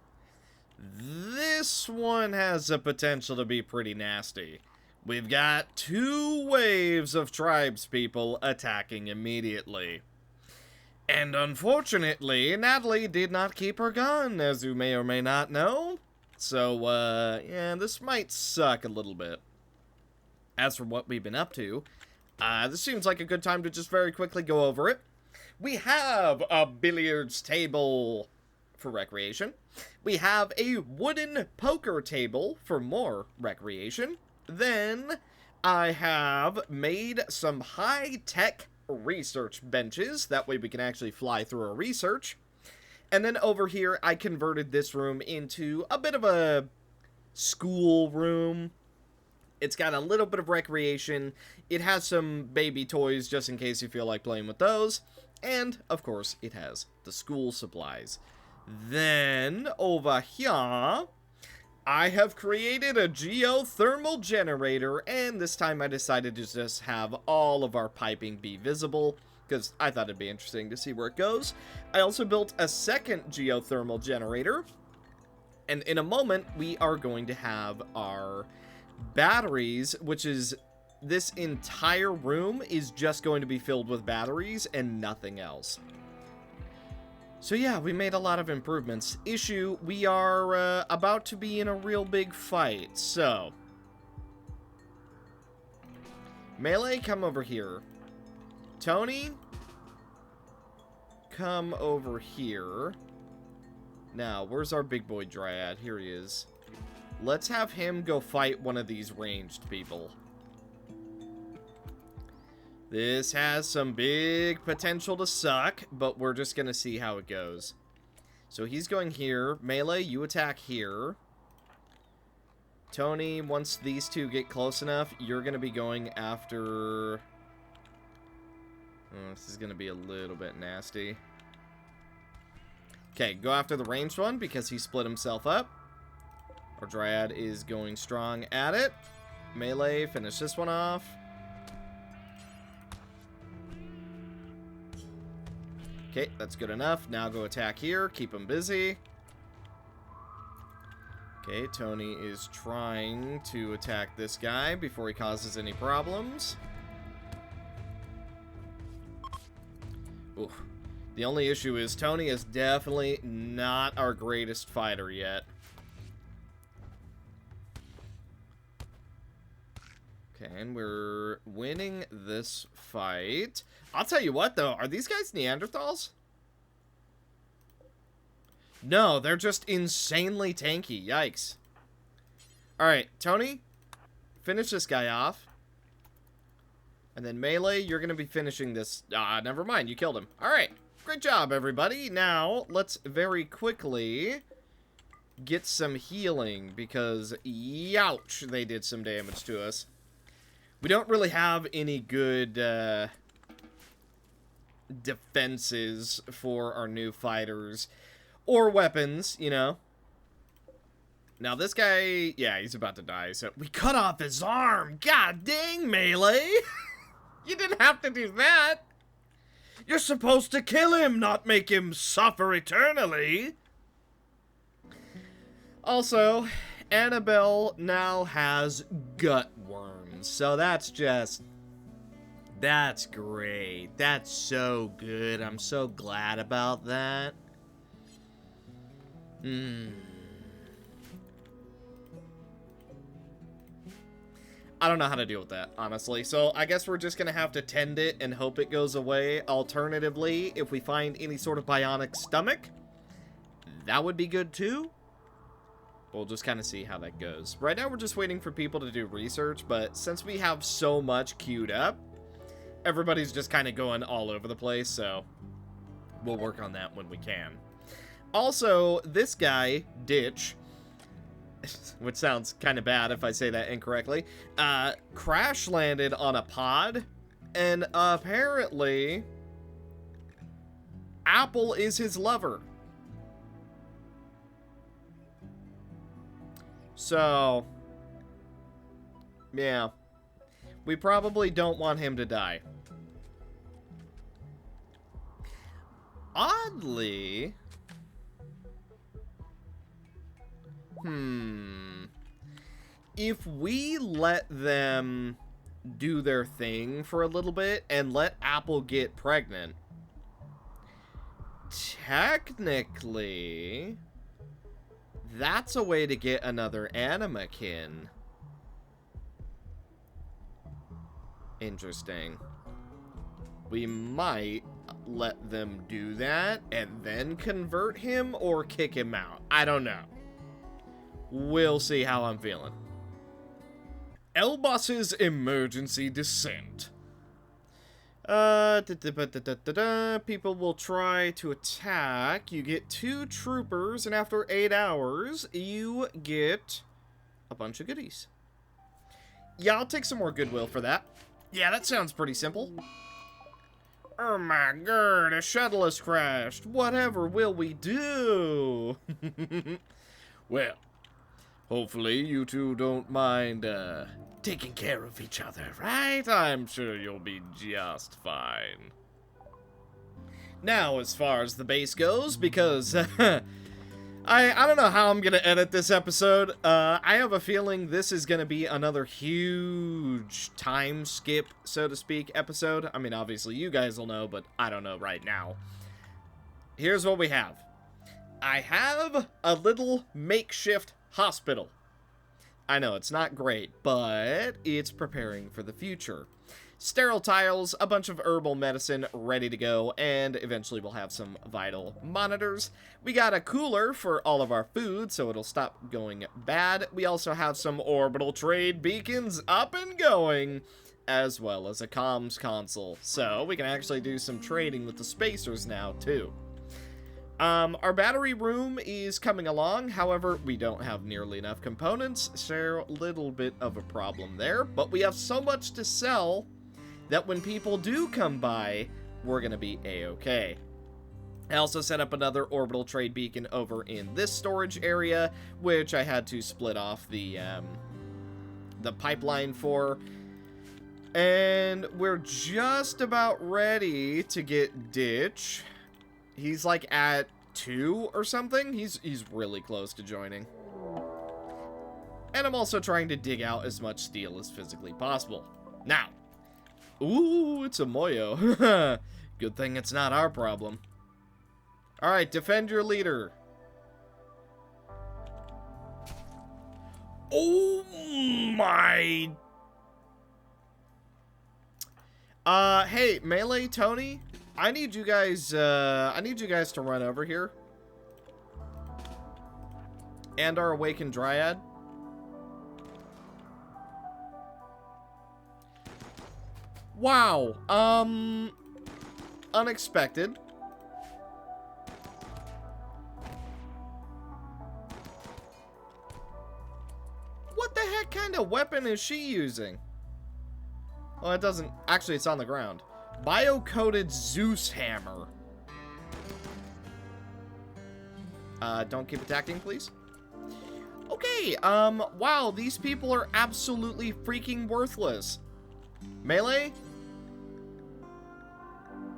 This one has the potential to be pretty nasty. We've got 2 waves of tribespeople attacking immediately. And unfortunately, Natalie did not keep her gun, as you may or may not know. So, yeah, this might suck a little bit. As for what we've been up to, this seems like a good time to just very quickly go over it. We have a billiards table for recreation. We have a wooden poker table for more recreation. Then I have made some high-tech research benches. That way we can actually fly through our research. And then over here, I converted this room into a bit of a school room. It's got a little bit of recreation. It has some baby toys just in case you feel like playing with those. And, of course, it has the school supplies. Then, over here, I have created a geothermal generator, and this time I decided to just have all of our piping be visible, because I thought it'd be interesting to see where it goes. I also built a second geothermal generator, and in a moment, we are going to have our batteries, which is this entire room is just going to be filled with batteries and nothing else. So yeah, we made a lot of improvements. Issue, we are about to be in a real big fight, so... Melee, come over here. Tony, come over here. Now, where's our big boy Dryad? Here he is. Let's have him go fight one of these ranged people. This has some big potential to suck, but we're just gonna see how it goes. So he's going here. Melee, you attack here. Tony, once these two get close enough, you're gonna be going after... Oh, this is gonna be a little bit nasty. Okay, go after the ranged one because he split himself up. Our Dryad is going strong at it. Melee, finish this one off. Okay, that's good enough. Now go attack here. Keep him busy. Okay, Tony is trying to attack this guy before he causes any problems. Oof. The only issue is Tony is definitely not our greatest fighter yet. Okay, and we're winning this fight. I'll tell you what, though. Are these guys Neanderthals? No, they're just insanely tanky. Yikes. Alright, Tony, finish this guy off. And then Melee, you're going to be finishing this. Never mind. You killed him. Alright, great job, everybody. Now, let's very quickly get some healing because, youch, they did some damage to us. We don't really have any good defenses for our new fighters or weapons, you know. Now this guy, yeah, he's about to die, so we cut off his arm. God dang, Melee. You didn't have to do that. You're supposed to kill him, not make him suffer eternally. Also, Annabelle now has gut worms, so that's great. That's so good. I'm so glad about that. I don't know how to deal with that, honestly. So I guess we're just gonna have to tend it and hope it goes away. Alternatively, if we find any sort of bionic stomach, that would be good too. We'll just kind of see how that goes. Right now, we're just waiting for people to do research, but since we have so much queued up, everybody's just kind of going all over the place, so we'll work on that when we can. Also, this guy, Ditch, which sounds kind of bad if I say that incorrectly, crash landed on a pod, and apparently Apple is his lover. So, yeah, we probably don't want him to die. Oddly, if we let them do their thing for a little bit and let Apple get pregnant, technically, that's a way to get another animakin. Interesting. We might let them do that and then convert him or kick him out. I don't know. We'll see how I'm feeling. Elbos's emergency descent. People will try to attack. You get 2 troopers, and after 8 hours, you get a bunch of goodies. Yeah, I'll take some more goodwill for that. Yeah, that sounds pretty simple. Oh my god, a shuttle has crashed. Whatever will we do? Well, hopefully you two don't mind, taking care of each other, right? I'm sure you'll be just fine. Now, as far as the base goes, because I don't know how I'm gonna edit this episode. I have a feeling this is gonna be another huge time skip, so to speak, episode. I mean, obviously you guys will know, but I don't know right now. Here's what we have. I have a little makeshift hospital. I know, it's not great, but it's preparing for the future. Sterile tiles, a bunch of herbal medicine ready to go, and eventually we'll have some vital monitors. We got a cooler for all of our food, so it'll stop going bad. We also have some orbital trade beacons up and going, as well as a comms console. So we can actually do some trading with the spacers now, too. Our battery room is coming along, however, we don't have nearly enough components, so a little bit of a problem there, but we have so much to sell that when people do come by, we're gonna be a-okay. I also set up another orbital trade beacon over in this storage area, which I had to split off the pipeline for. And we're just about ready to get Ditch. He's like at 2 or something. He's really close to joining. And I'm also trying to dig out as much steel as physically possible. Now, ooh, it's a Moyo. Good thing it's not our problem. Alright, defend your leader. Oh my. Hey, Melee, Tony, I need you guys to run over here. And our Awakened Dryad. Wow, unexpected. What the heck kind of weapon is she using? Well, it doesn't, actually it's on the ground. Bio-coated Zeus hammer. Don't keep attacking, please. Okay, wow, these people are absolutely freaking worthless. Melee?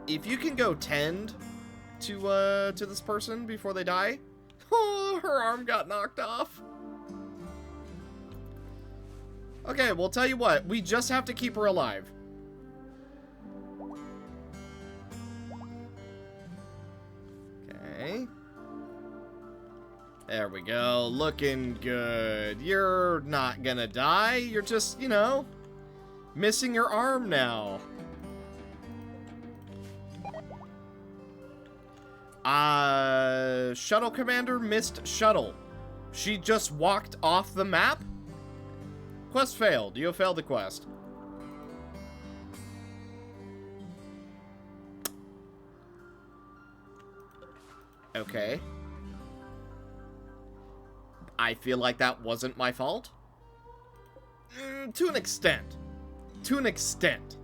If you can go tend to this person before they die. Oh, her arm got knocked off. Okay, well, tell you what, we just have to keep her alive. Okay. There we go, looking good. You're not gonna die, you're just, you know, missing your arm now. Shuttle commander missed shuttle. She just walked off the map? Quest failed. You have failed the quest. Okay. I feel like that wasn't my fault. To an extent. To an extent.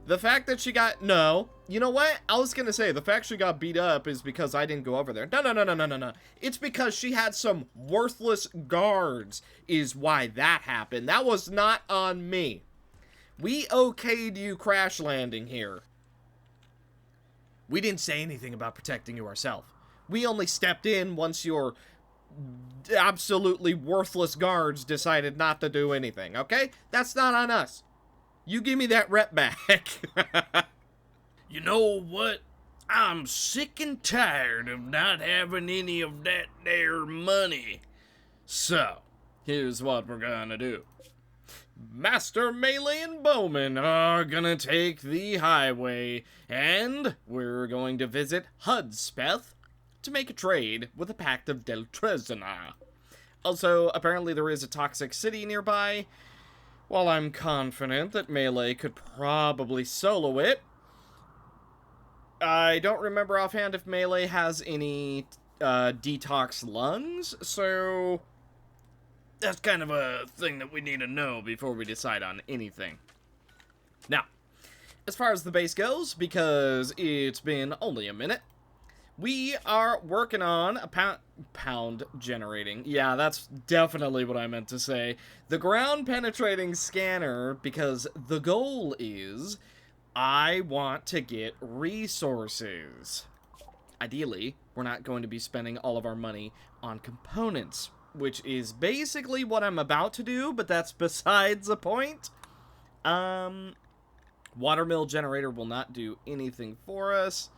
The fact that she got... No. You know what? I was gonna say, the fact she got beat up is because I didn't go over there. No. It's because she had some worthless guards is why that happened. That was not on me. We okayed you crash landing here. We didn't say anything about protecting you ourselves. We only stepped in once your absolutely worthless guards decided not to do anything, okay? That's not on us. You give me that rep back. You know what? I'm sick and tired of not having any of that there money. So, here's what we're gonna do. Master Melee and Bowman are gonna take the highway, and we're going to visit Hudspeth to make a trade with the Pact of Deltrezana. Also, apparently there is a toxic city nearby. While I'm confident that Melee could probably solo it, I don't remember offhand if Melee has any detox lungs, so that's kind of a thing that we need to know before we decide on anything. Now, as far as the base goes, because it's been only a minute, we are working on a pound generating. Yeah, that's definitely what I meant to say. The ground penetrating scanner, because the goal is I want to get resources. Ideally, we're not going to be spending all of our money on components, which is basically what I'm about to do, but that's besides the point. Watermill generator will not do anything for us.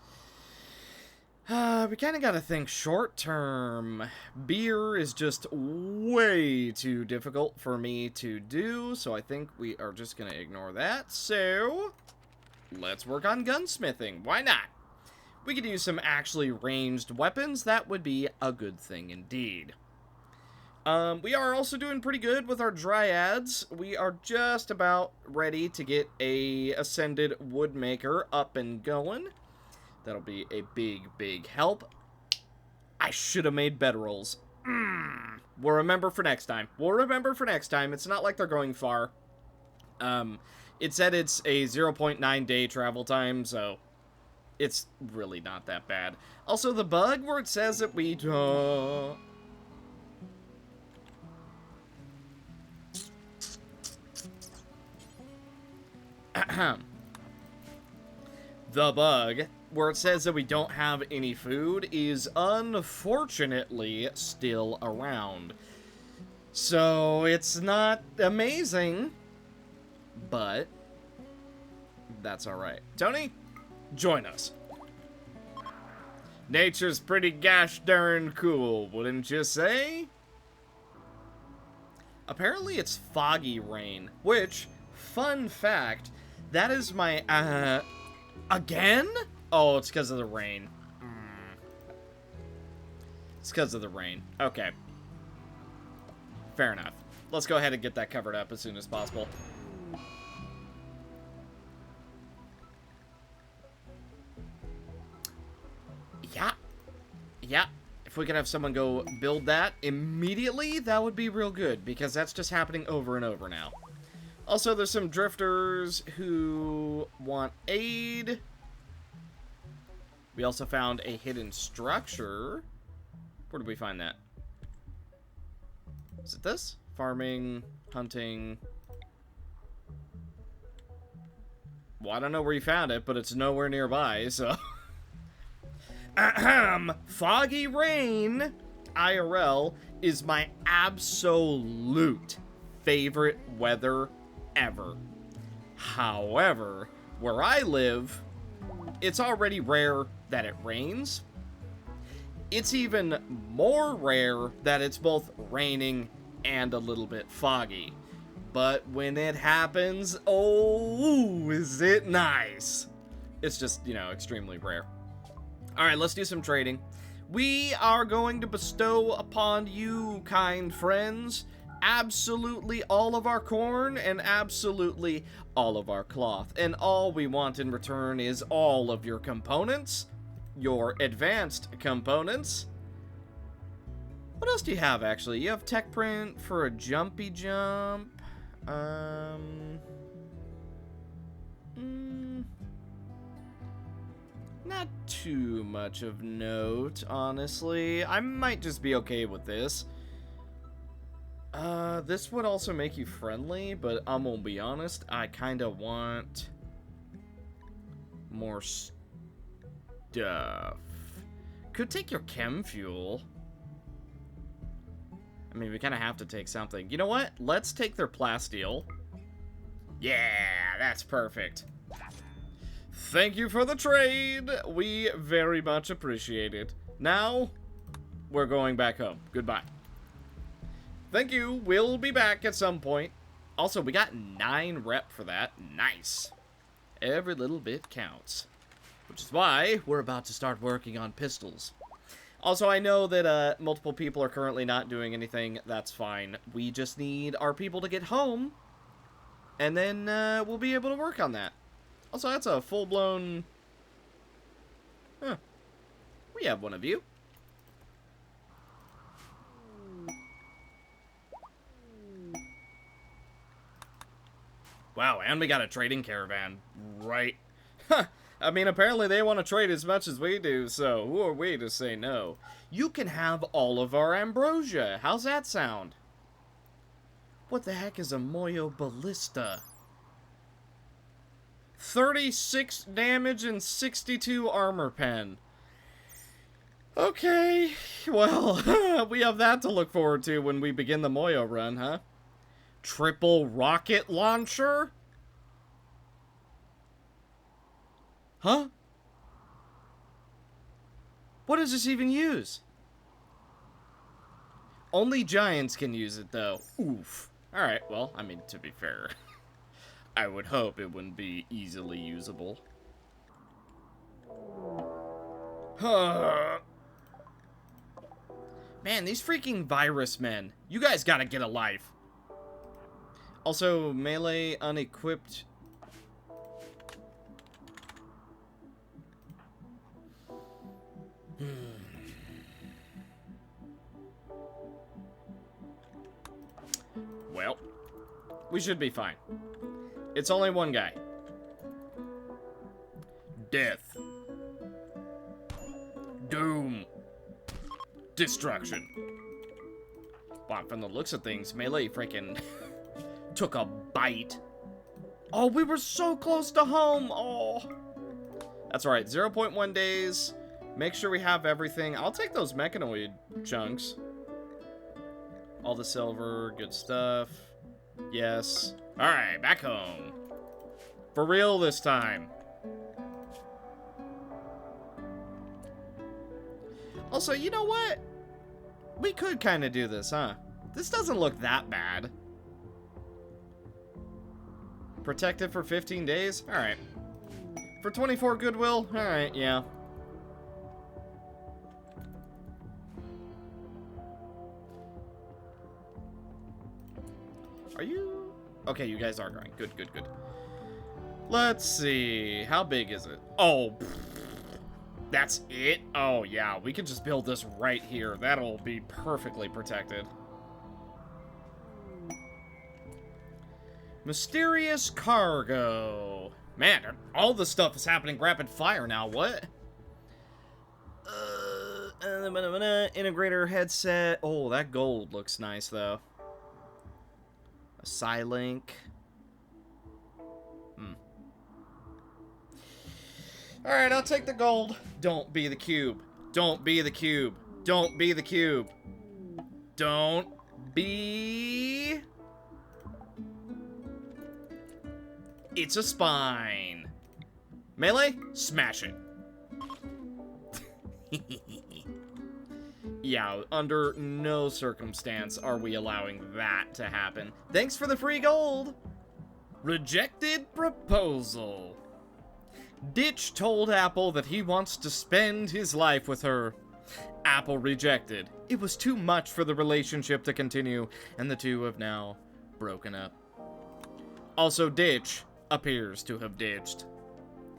We kind of got to think short term. Beer is just way too difficult for me to do, so I think we are just going to ignore that. So, let's work on gunsmithing. Why not? We could use some actually ranged weapons. That would be a good thing indeed. We are also doing pretty good with our dryads. We are just about ready to get a ascended woodmaker up and going. That'll be a big help. I should have made bedrolls. We'll remember for next time. It's not like they're going far. It said it's a 0.9 day travel time, so it's really not that bad. Also, the bug where it says that we... The bug where it says that we don't have any food is unfortunately still around. So it's not amazing, but that's alright. Tony, join us. Nature's pretty gosh darn cool, wouldn't you say? Apparently it's foggy rain, which, fun fact, that is my, again? Oh, it's because of the rain. It's because of the rain. Okay. Fair enough. Let's go ahead and get that covered up as soon as possible. Yeah. If we could have someone go build that immediately, that would be real good, because that's just happening over and over now. Also, there's some drifters who want aid. We also found a hidden structure. Where did we find that? Is it this? Farming, hunting. Well, I don't know where you found it, but it's nowhere nearby, so... Foggy rain, IRL, is my absolute favorite weather ever. However, where I live, it's already rare that it rains. It's even more rare that it's both raining and a little bit foggy. But when it happens, oh, is it nice. It's just, you know, extremely rare. Alright, let's do some trading. We are going to bestow upon you, kind friends, absolutely all of our corn and absolutely all of our cloth. And all we want in return is all of your components, your advanced components. What else do you have, actually? You have tech print for a jumpy jump. Not too much of note, honestly. I might just be okay with this. This would also make you friendly, but I'm gonna be honest, I kinda want more stuff. Could take your chem fuel. I mean, we kinda have to take something. You know what? Let's take their plasteel. Yeah, that's perfect. Thank you for the trade. We very much appreciate it. Now, we're going back home. Goodbye. Thank you. We'll be back at some point. Also, we got 9 rep for that. Nice. Every little bit counts. Which is why we're about to start working on pistols. Also, I know that multiple people are currently not doing anything. That's fine. We just need our people to get home. And then we'll be able to work on that. Also, that's a full-blown... Huh. We have one of you. Wow, and we got a trading caravan. Right. Huh. I mean, apparently they want to trade as much as we do, so who are we to say no? You can have all of our ambrosia. How's that sound? What the heck is a Moyo Ballista? 36 damage and 62 armor pen. Okay, well, we have that to look forward to when we begin the Moyo run, huh? Triple rocket launcher? Huh? What does this even use? Only giants can use it, though. Oof. Alright, well, I mean, to be fair, I would hope it wouldn't be easily usable. Man, these freaking virus men. You guys gotta get a life. Also, melee unequipped. Well, we should be fine. It's only one guy. Death. Doom. Destruction. Wow, from the looks of things, melee freaking took a bite. Oh, we were so close to home. Oh. That's alright. 0.1 days. Make sure we have everything. I'll take those mechanoid chunks. All the silver, good stuff. Yes. Alright, back home. For real this time. Also, you know what? We could kind of do this, huh? This doesn't look that bad. Protected for 15 days? Alright. For 24 goodwill? Alright, yeah. Are you... Okay, you guys are growing. Good, good, good. Let's see. How big is it? Oh, that's it? Oh, yeah. We can just build this right here. That'll be perfectly protected. Mysterious cargo. Man, all this stuff is happening rapid fire now. What? Integrator headset. Oh, that gold looks nice, though. A Psylink. Alright, I'll take the gold. Don't be the cube. Don't be the cube. Don't be the cube. Don't be... It's a spine. Melee? Smash it. Yeah, under no circumstance are we allowing that to happen. Thanks for the free gold. Rejected proposal. Ditch told Apple that he wants to spend his life with her. Apple rejected. It was too much for the relationship to continue, and the two have now broken up. Also, Ditch appears to have ditched.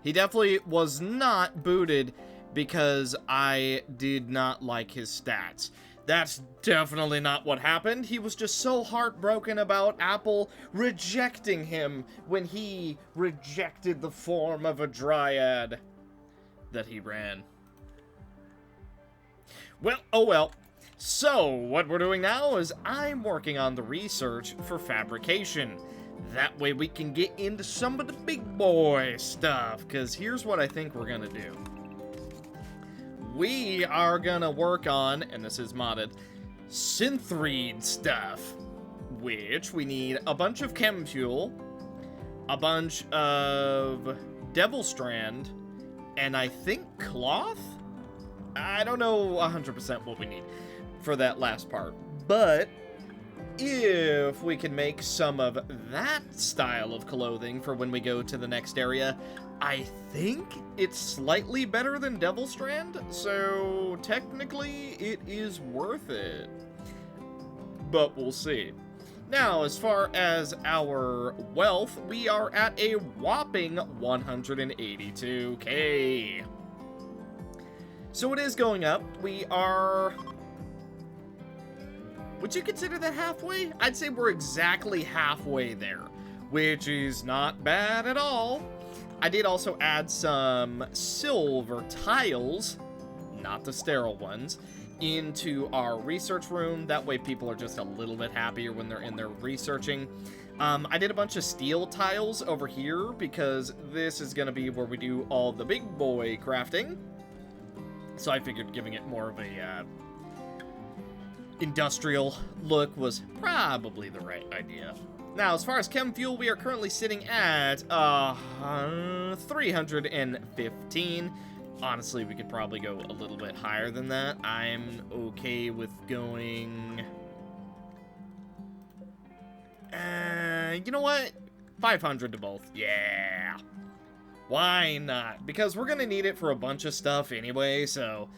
He definitely was not booted because I did not like his stats. That's definitely not what happened. He was just so heartbroken about Apple rejecting him when he rejected the form of a dryad that he ran. Well, oh well. So, what we're doing now is I'm working on the research for fabrication. That way we can get into some of the big boy stuff, because here's what I think we're gonna do. We are gonna work on, and this is modded, synthread stuff, which we need a bunch of chem fuel, a bunch of devil strand, and I think cloth? I don't know 100% what we need for that last part, but if we can make some of that style of clothing for when we go to the next area, I think it's slightly better than Devil Strand, so technically it is worth it. But we'll see. Now, as far as our wealth, we are at a whopping 182k. So it is going up. We are... Would you consider that halfway? I'd say we're exactly halfway there, which is not bad at all. I did also add some silver tiles, not the sterile ones, into our research room. That way people are just a little bit happier when they're in there researching. I did a bunch of steel tiles over here because this is going to be where we do all the big boy crafting. So I figured giving it more of a industrial look was probably the right idea. Now, as far as chem fuel, we are currently sitting at 315. Honestly, we could probably go a little bit higher than that. I'm okay with going... you know what? 500 to both. Yeah. Why not? Because we're gonna need it for a bunch of stuff anyway, so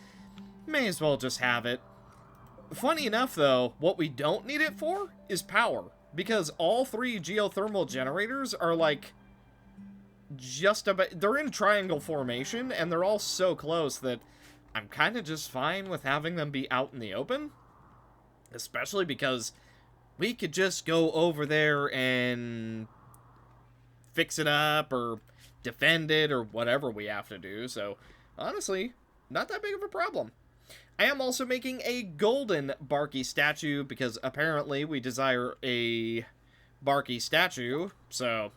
may as well just have it. Funny enough, though, what we don't need it for is power. Because all three geothermal generators are, like, just about... They're in triangle formation, and they're all so close that I'm kind of just fine with having them be out in the open. Especially because we could just go over there and fix it up, or defend it, or whatever we have to do. So, honestly, not that big of a problem. I am also making a golden Barky statue, because apparently we desire a Barky statue, so...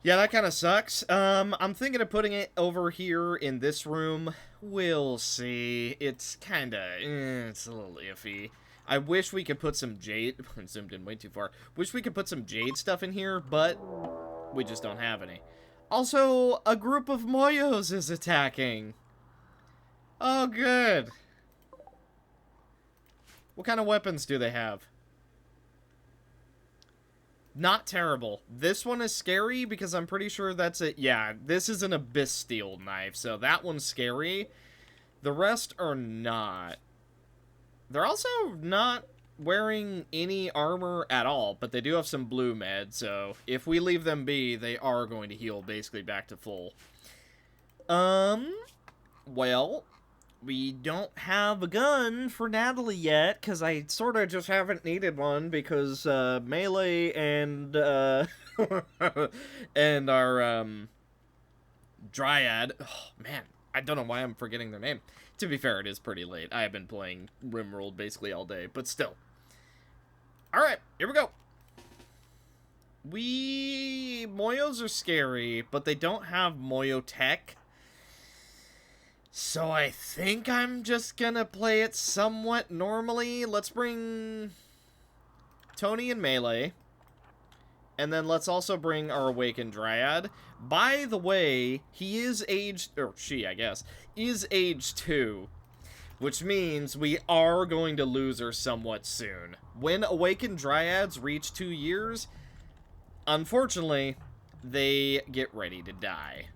Yeah, that kind of sucks. I'm thinking of putting it over here in this room. We'll see. It's kind of... it's a little iffy. I wish we could put some jade... I zoomed in way too far. Wish we could put some jade stuff in here, but we just don't have any. Also, a group of Moyos is attacking. Oh, good. What kind of weapons do they have? Not terrible. This one is scary because I'm pretty sure that's it. Yeah, this is an Abyss Steel knife, so that one's scary. The rest are not. They're also not wearing any armor at all, but they do have some blue med, so if we leave them be, they are going to heal basically back to full. Well... We don't have a gun for Natalie yet, because I sort of just haven't needed one, because Melee and and our Dryad, oh, man, I don't know why I'm forgetting their name. To be fair, it is pretty late. I have been playing RimWorld basically all day, but still. Alright, here we go. Moyos are scary, but they don't have Moyo tech. So I think I'm just gonna play it somewhat normally. Let's bring Tony and Melee. And then let's also bring our Awakened Dryad. By the way, he is aged, or she, I guess, is age 2. Which means we are going to lose her somewhat soon. When Awakened Dryads reach 2 years, unfortunately, they get ready to die.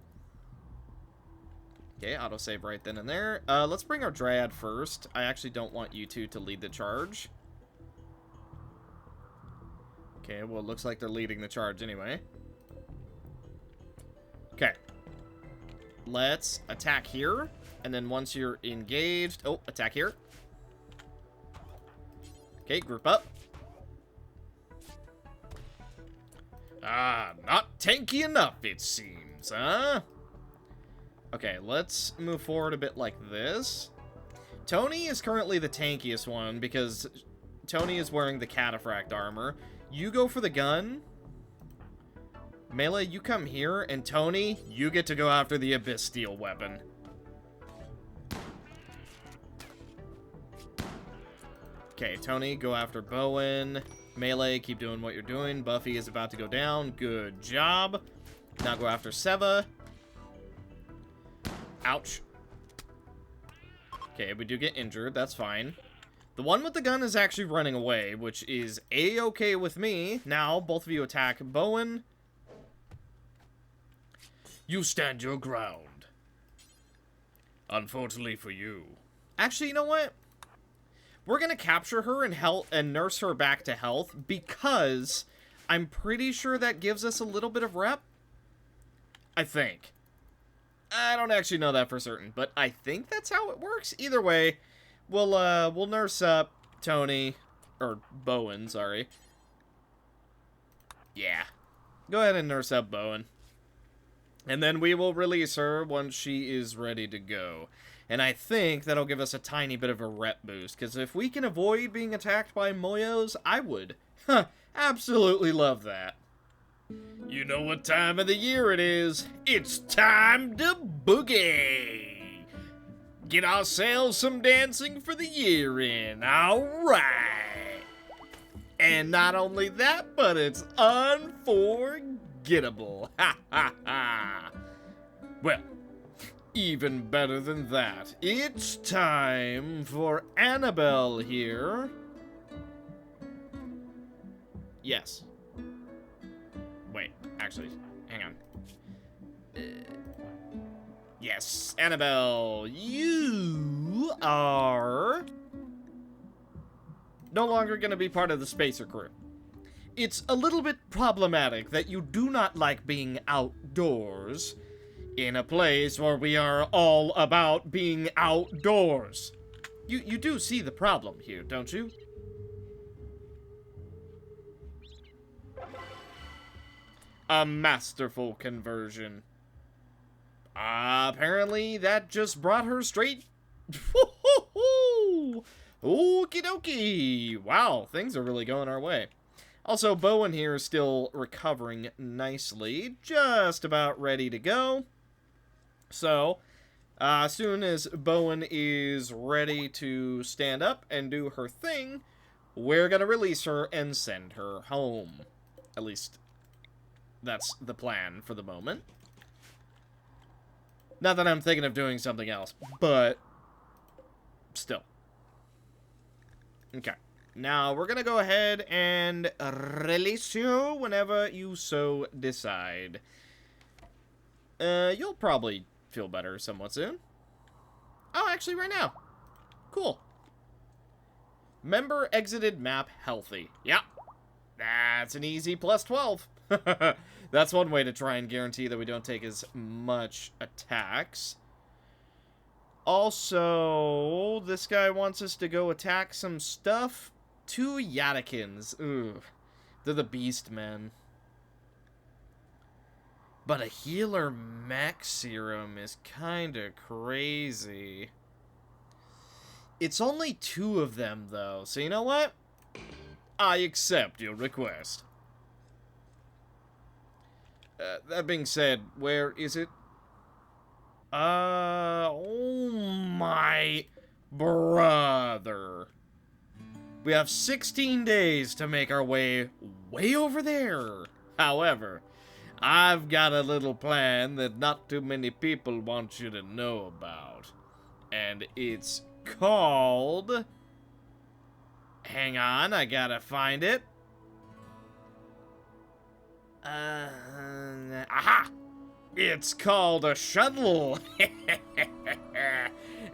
Okay, autosave right then and there. Let's bring our Dryad first. I actually don't want you two to lead the charge. Okay, well, it looks like they're leading the charge anyway. Okay. Let's attack here. And then once you're engaged... Oh, attack here. Okay, group up. Ah, not tanky enough, it seems, huh? Okay, let's move forward a bit like this. Tony is currently the tankiest one because Tony is wearing the cataphract armor. You go for the gun. Melee, you come here, and Tony, you get to go after the Abyss Steel weapon. Okay, Tony, go after Bowen. Melee, keep doing what you're doing. Buffy is about to go down. Good job. Now go after Seva. Ouch. Okay, we do get injured. That's fine. The one with the gun is actually running away, which is A-okay with me. Now, both of you attack Bowen. You stand your ground. Unfortunately for you. Actually, you know what? We're gonna capture her and nurse her back to health because I'm pretty sure that gives us a little bit of rep. I think. I don't actually know that for certain, but I think that's how it works. Either way, we'll nurse up Tony, or Bowen, sorry. Yeah. Go ahead and nurse up Bowen. And then we will release her once she is ready to go. And I think that'll give us a tiny bit of a rep boost, because if we can avoid being attacked by Moyos, I would. Absolutely love that. You know what time of the year it is. It's time to boogie. Get ourselves some dancing for the year in. All right. And not only that, but it's unforgettable. Ha ha ha. Well, even better than that. It's time for Annabelle here. Yes. Wait, actually, hang on. Yes, Annabelle, you are no longer going to be part of the Spacer crew. It's a little bit problematic that you do not like being outdoors in a place where we are all about being outdoors. You do see the problem here, don't you? A masterful conversion. Apparently, that just brought her straight... Okie dokie! Wow, things are really going our way. Also, Bowen here is still recovering nicely. Just about ready to go. So, as soon as Bowen is ready to stand up and do her thing, we're gonna release her and send her home. At least... that's the plan for the moment. Not that I'm thinking of doing something else, but still. Okay. Now, we're going to go ahead and release you whenever you so decide. You'll probably feel better somewhat soon. Oh, actually right now. Cool. Member exited map healthy. Yep. That's an easy plus 12. That's one way to try and guarantee that we don't take as much attacks. Also, this guy wants us to go attack some stuff. 2 Yadikins. Ooh. They're the beast men. But a healer mech serum is kinda crazy. It's only 2 of them, though. So you know what? I accept your request. That being said, where is it? Oh my brother. We have 16 days to make our way over there. However, I've got a little plan that not too many people want you to know about. And it's called... Hang on, I gotta find it. Aha! It's called a shuttle.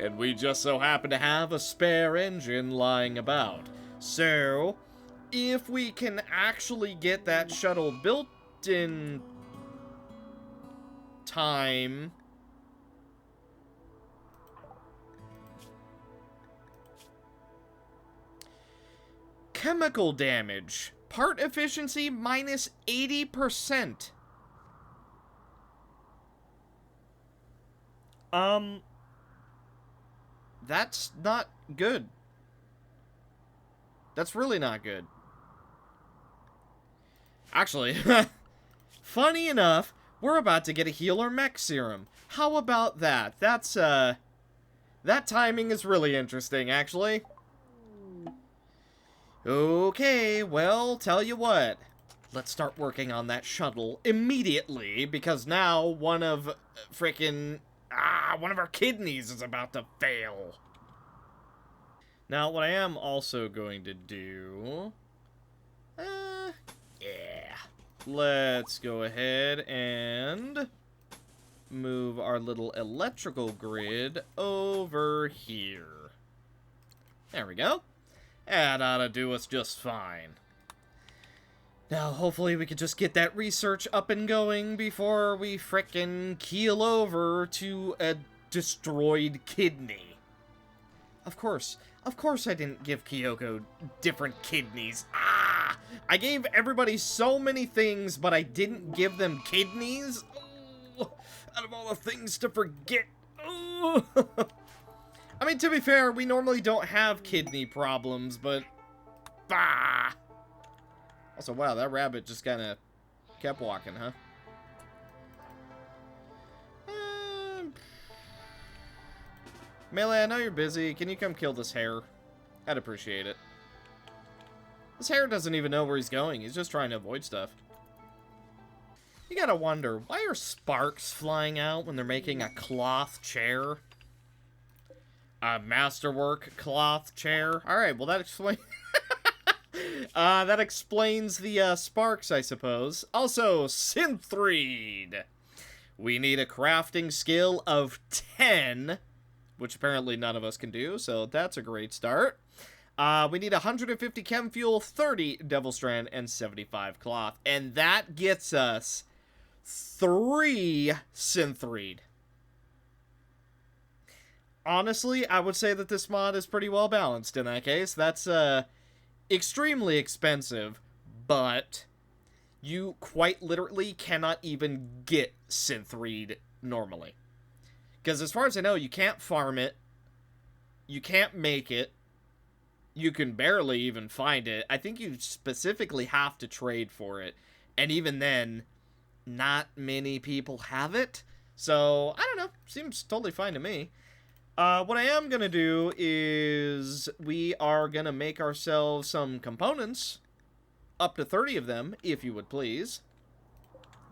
And we just so happen to have a spare engine lying about. So, if we can actually get that shuttle built in time... Chemical damage. Part efficiency minus 80%. That's not good. That's really not good. Actually, funny enough, we're about to get a healer mech serum. How about that? That's, that timing is really interesting, actually. Okay, well, tell you what. Let's start working on that shuttle immediately, because now one of one of our kidneys is about to fail. Now, what I am also going to do... yeah. Let's go ahead and move our little electrical grid over here. There we go. That ought to do us just fine. Now, hopefully we can just get that research up and going before we frickin' keel over to a destroyed kidney. Of course I didn't give Kyoko different kidneys. Ah! I gave everybody so many things, but I didn't give them kidneys? Oh, out of all the things to forget. Oh. I mean, to be fair, we normally don't have kidney problems, but... Bah! Also, wow, that rabbit just kind of kept walking, huh? Melee, I know you're busy. Can you come kill this hare? I'd appreciate it. This hare doesn't even know where he's going. He's just trying to avoid stuff. You gotta wonder, why are sparks flying out when they're making a cloth chair? A masterwork cloth chair? Alright, well that explains... that explains the sparks, I suppose. Also, Synthreed. We need a crafting skill of 10, which apparently none of us can do, so that's a great start. We need 150 chem fuel, 30 devil strand, and 75 cloth. And that gets us 3 Synthreed. Honestly, I would say that this mod is pretty well balanced in that case. That's extremely expensive, but you quite literally cannot even get Synthreed normally. Because as far as I know, you can't farm it, you can't make it, you can barely even find it. I think you specifically have to trade for it, and even then, not many people have it. So, I don't know, seems totally fine to me. What I am gonna do is we are gonna make ourselves some components, up to 30 of them, if you would please.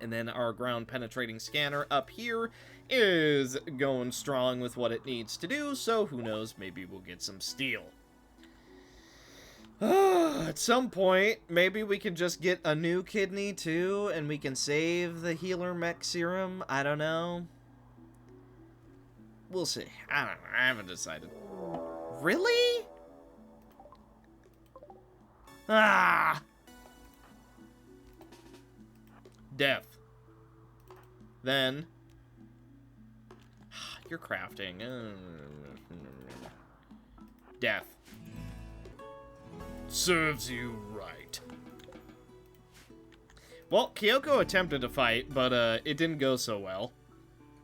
And then our ground penetrating scanner up here is going strong with what it needs to do, so who knows, maybe we'll get some steel. At some point, maybe we can just get a new kidney too, and we can save the healer mech serum. I don't know. We'll see. I don't know. I haven't decided. Really? Ah! Death. Then... You're crafting. Death. Serves you right. Well, Kyoko attempted to fight, but it didn't go so well.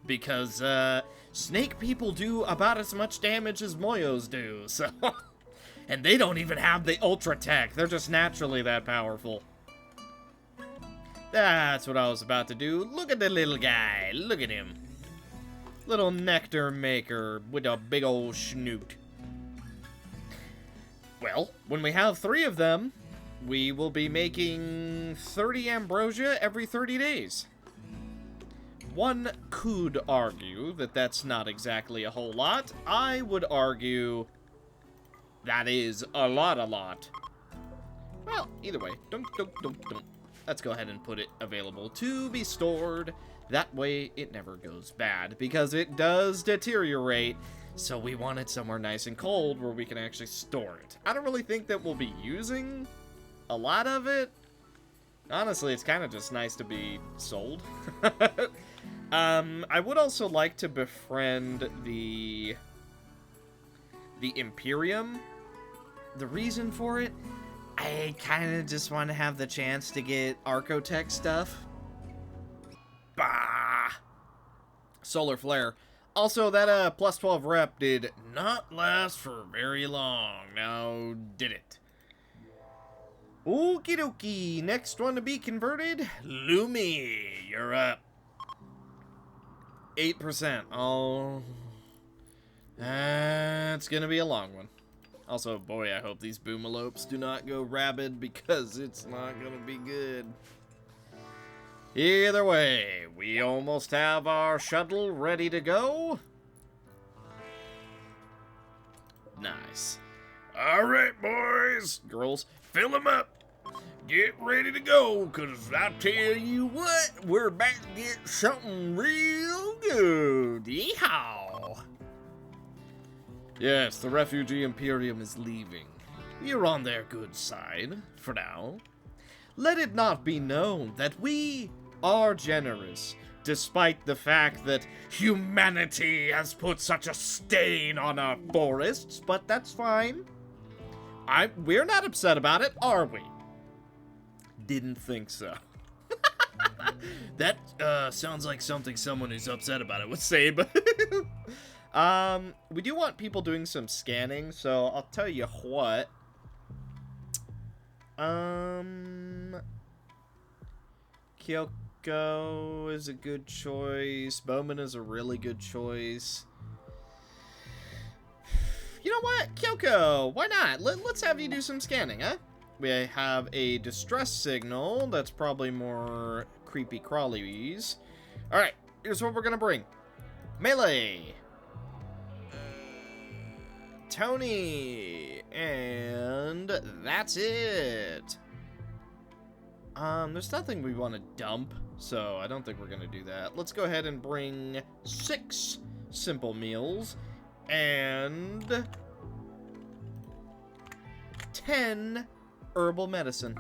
Because, snake people do about as much damage as Moyos do, so... And they don't even have the Ultra Tech. They're just naturally that powerful. That's what I was about to do. Look at the little guy. Look at him. Little nectar maker with a big old snoot. Well, when we have 3 of them, we will be making 30 ambrosia every 30 days. One could argue that that's not exactly a whole lot. I would argue that is a lot. Well, either way, don't. Let's go ahead and put it available to be stored. That way, it never goes bad, because it does deteriorate, so we want it somewhere nice and cold where we can actually store it. I don't really think that we'll be using a lot of it. Honestly, it's kind of just nice to be sold. I would also like to befriend the Imperium. The reason for it, I kind of just want to have the chance to get Archotech stuff. Bah! Solar Flare. Also, that plus 12 rep did not last for very long. Now, did it? Okie dokie. Next one to be converted. Lumi, you're up. 8%. Oh. It's gonna be a long one. Also, boy, I hope these boomalopes do not go rabid, because it's not gonna be good. Either way, we almost have our shuttle ready to go. Nice. Alright, boys, girls, fill them up. Get ready to go, because I tell you what, we're about to get something real good. Yeehaw! Yes, the refugee Imperium is leaving. We are on their good side, for now. Let it not be known that we are generous, despite the fact that humanity has put such a stain on our forests, but that's fine. We're not upset about it, are we? Didn't think so. That sounds like something someone who's upset about it would say, but... We do want people doing some scanning, so I'll tell you what. Kyoko is a good choice. Bowman is a really good choice. You know what, Kyoko, why not? Let's have you do some scanning, huh? We have a distress signal. That's probably more creepy crawlies. Alright, here's what we're gonna bring. Melee. Tony. And that's it. There's nothing we want to dump, so I don't think we're gonna do that. Let's go ahead and bring 6 simple meals and 10 herbal medicine.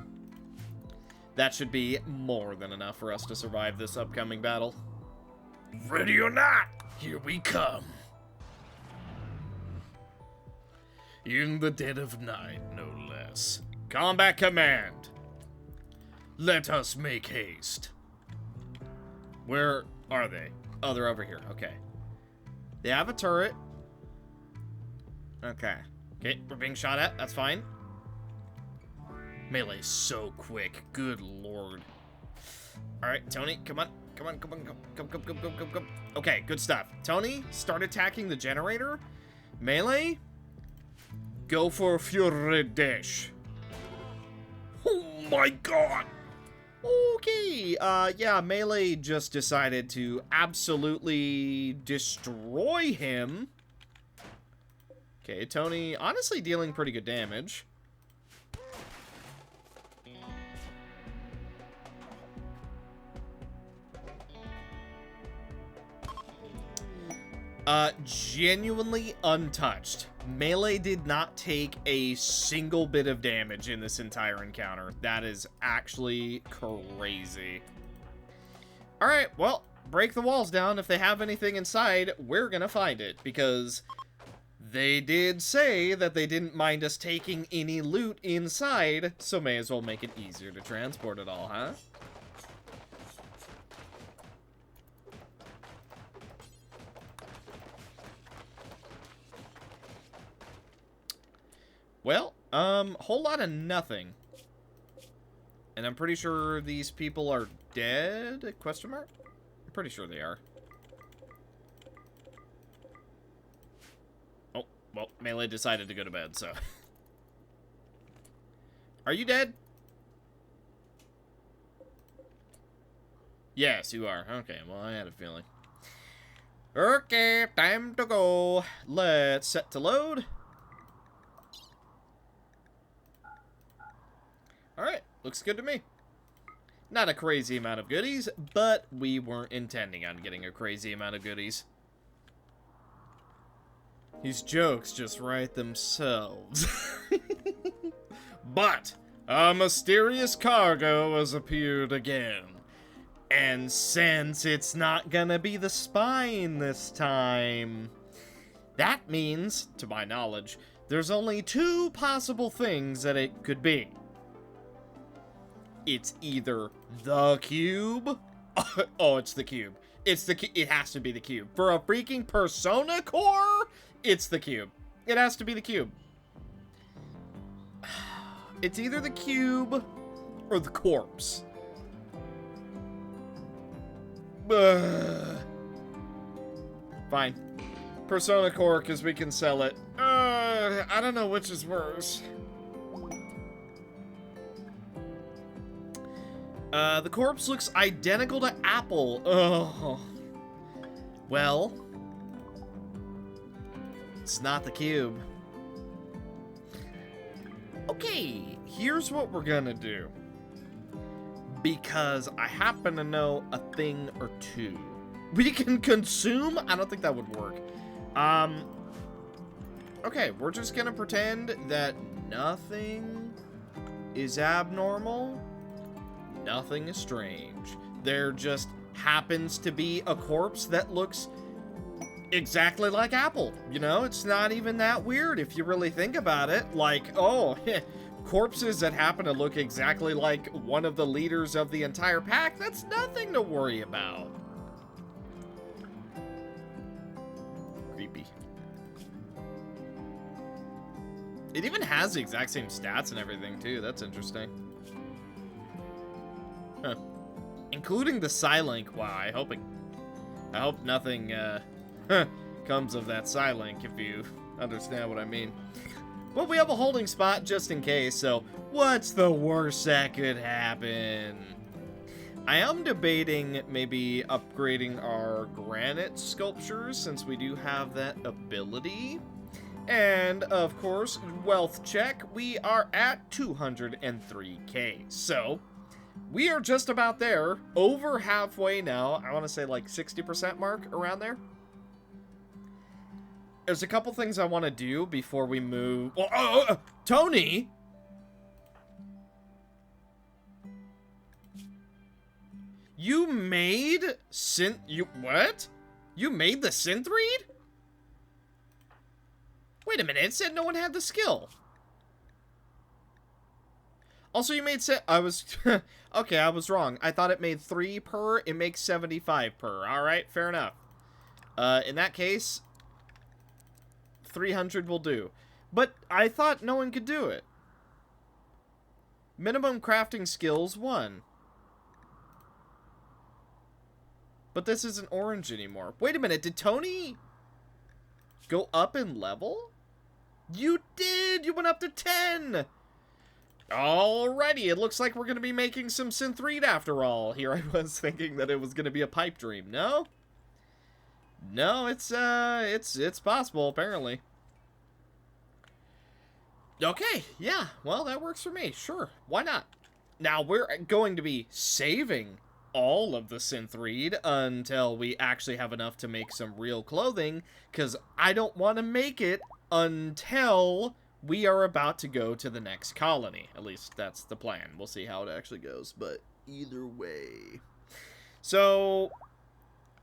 That should be more than enough for us to survive this upcoming battle. Ready or not, here we come. In the dead of night, no less. Combat command. Let us make haste. Where are they? Oh, they're over here. Okay. They have a turret. Okay. Okay, we're being shot at. That's fine. Melee's so quick. Good lord. Alright, Tony, come on. Come on, come on, come. Okay, good stuff. Tony, start attacking the generator. Melee, go for Fury Dash. Oh my god! Okay, yeah, Melee just decided to absolutely destroy him. Okay, Tony, honestly dealing pretty good damage. Genuinely untouched. Melee did not take a single bit of damage in this entire encounter. That is actually crazy. Alright, well, break the walls down. If they have anything inside, we're gonna find it, because they did say that they didn't mind us taking any loot inside, so may as well make it easier to transport it all, huh? Well, whole lot of nothing. And I'm pretty sure these people are dead? Question mark? I'm pretty sure they are. Oh, well, Melee decided to go to bed, so. Are you dead? Yes, you are. Okay, well, I had a feeling. Okay, time to go. Let's set to load. Alright, looks good to me. Not a crazy amount of goodies, but we weren't intending on getting a crazy amount of goodies. These jokes just write themselves. But a mysterious cargo has appeared again. And since it's not gonna be the spine this time, that means, to my knowledge, there's only two possible things that it could be. It's either the cube. Oh, it's the cube. It has to be the cube. For a freaking Persona core, it's the cube. It has to be the cube. It's either the cube or the corpse. Fine. Persona core, because we can sell it. I don't know which is worse. The corpse looks identical to Apple. Oh. Well, it's not the cube. Okay, here's what we're gonna do. Because I happen to know a thing or two. We can consume? I don't think that would work. Okay, we're just gonna pretend that nothing is abnormal. Nothing is strange. There just happens to be a corpse that looks exactly like Apple. You know, it's not even that weird if you really think about it. Like, oh, corpses that happen to look exactly like one of the leaders of the entire pack, that's nothing to worry about. Creepy. It even has the exact same stats and everything, too. That's interesting. Huh. Including the Psylink. Wow, I hope nothing comes of that Psylink, if you understand what I mean. Well, we have a holding spot just in case, so what's the worst that could happen? I am debating maybe upgrading our granite sculptures, since we do have that ability. And, of course, wealth check, we are at 203k, so we are just about there, over halfway now. I want to say like 60% mark, around there. There's a couple things I want to do before we move. Oh, Tony! You made what? You made the synth read? Wait a minute, it said no one had the skill. Also, you made okay, I was wrong. I thought it made 3 per. It makes 75 per. Alright, fair enough. In that case, 300 will do. But I thought no one could do it. Minimum crafting skills 1. But this isn't orange anymore. Wait a minute, did Tony go up in level? You did! You went up to 10! Alrighty, it looks like we're gonna be making some synth read after all. Here I was thinking that it was gonna be a pipe dream. No? No, it's possible, apparently. Okay, yeah, well, that works for me. Sure, why not? Now, we're going to be saving all of the synth read until we actually have enough to make some real clothing, because I don't want to make it until we are about to go to the next colony. At least that's the plan. We'll see how it actually goes, but either way. So,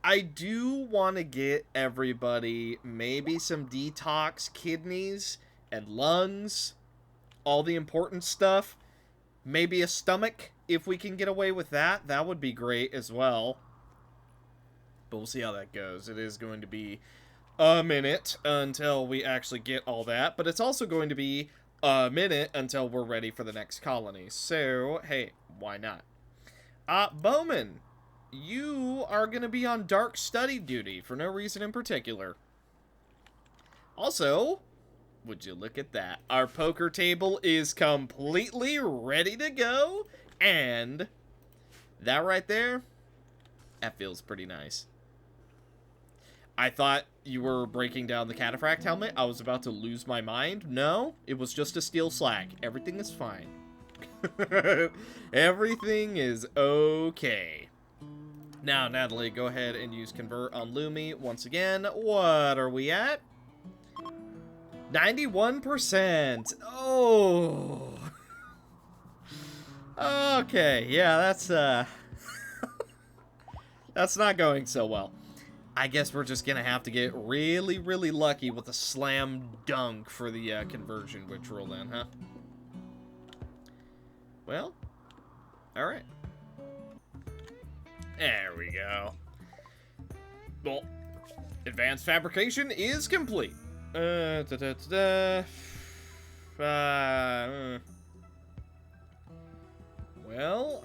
I do want to get everybody maybe some detox kidneys and lungs, all the important stuff. Maybe a stomach, if we can get away with that. That would be great as well. But we'll see how that goes. It is going to be a minute until we actually get all that. But it's also going to be a minute until we're ready for the next colony. So, hey, why not? Bowman, you are going to be on dark study duty for no reason in particular. Also, would you look at that? Our poker table is completely ready to go. And that right there, that feels pretty nice. I thought you were breaking down the cataphract helmet. I was about to lose my mind. No, it was just a steel slag. Everything is fine. Everything is okay. Now, Natalie, go ahead and use Convert on Lumi once again. What are we at? 91%. Oh. Okay, yeah, that's that's not going so well. I guess we're just gonna have to get really, really lucky with a slam dunk for the conversion ritual then, huh? Well, alright. There we go. Well, advanced fabrication is complete. Well,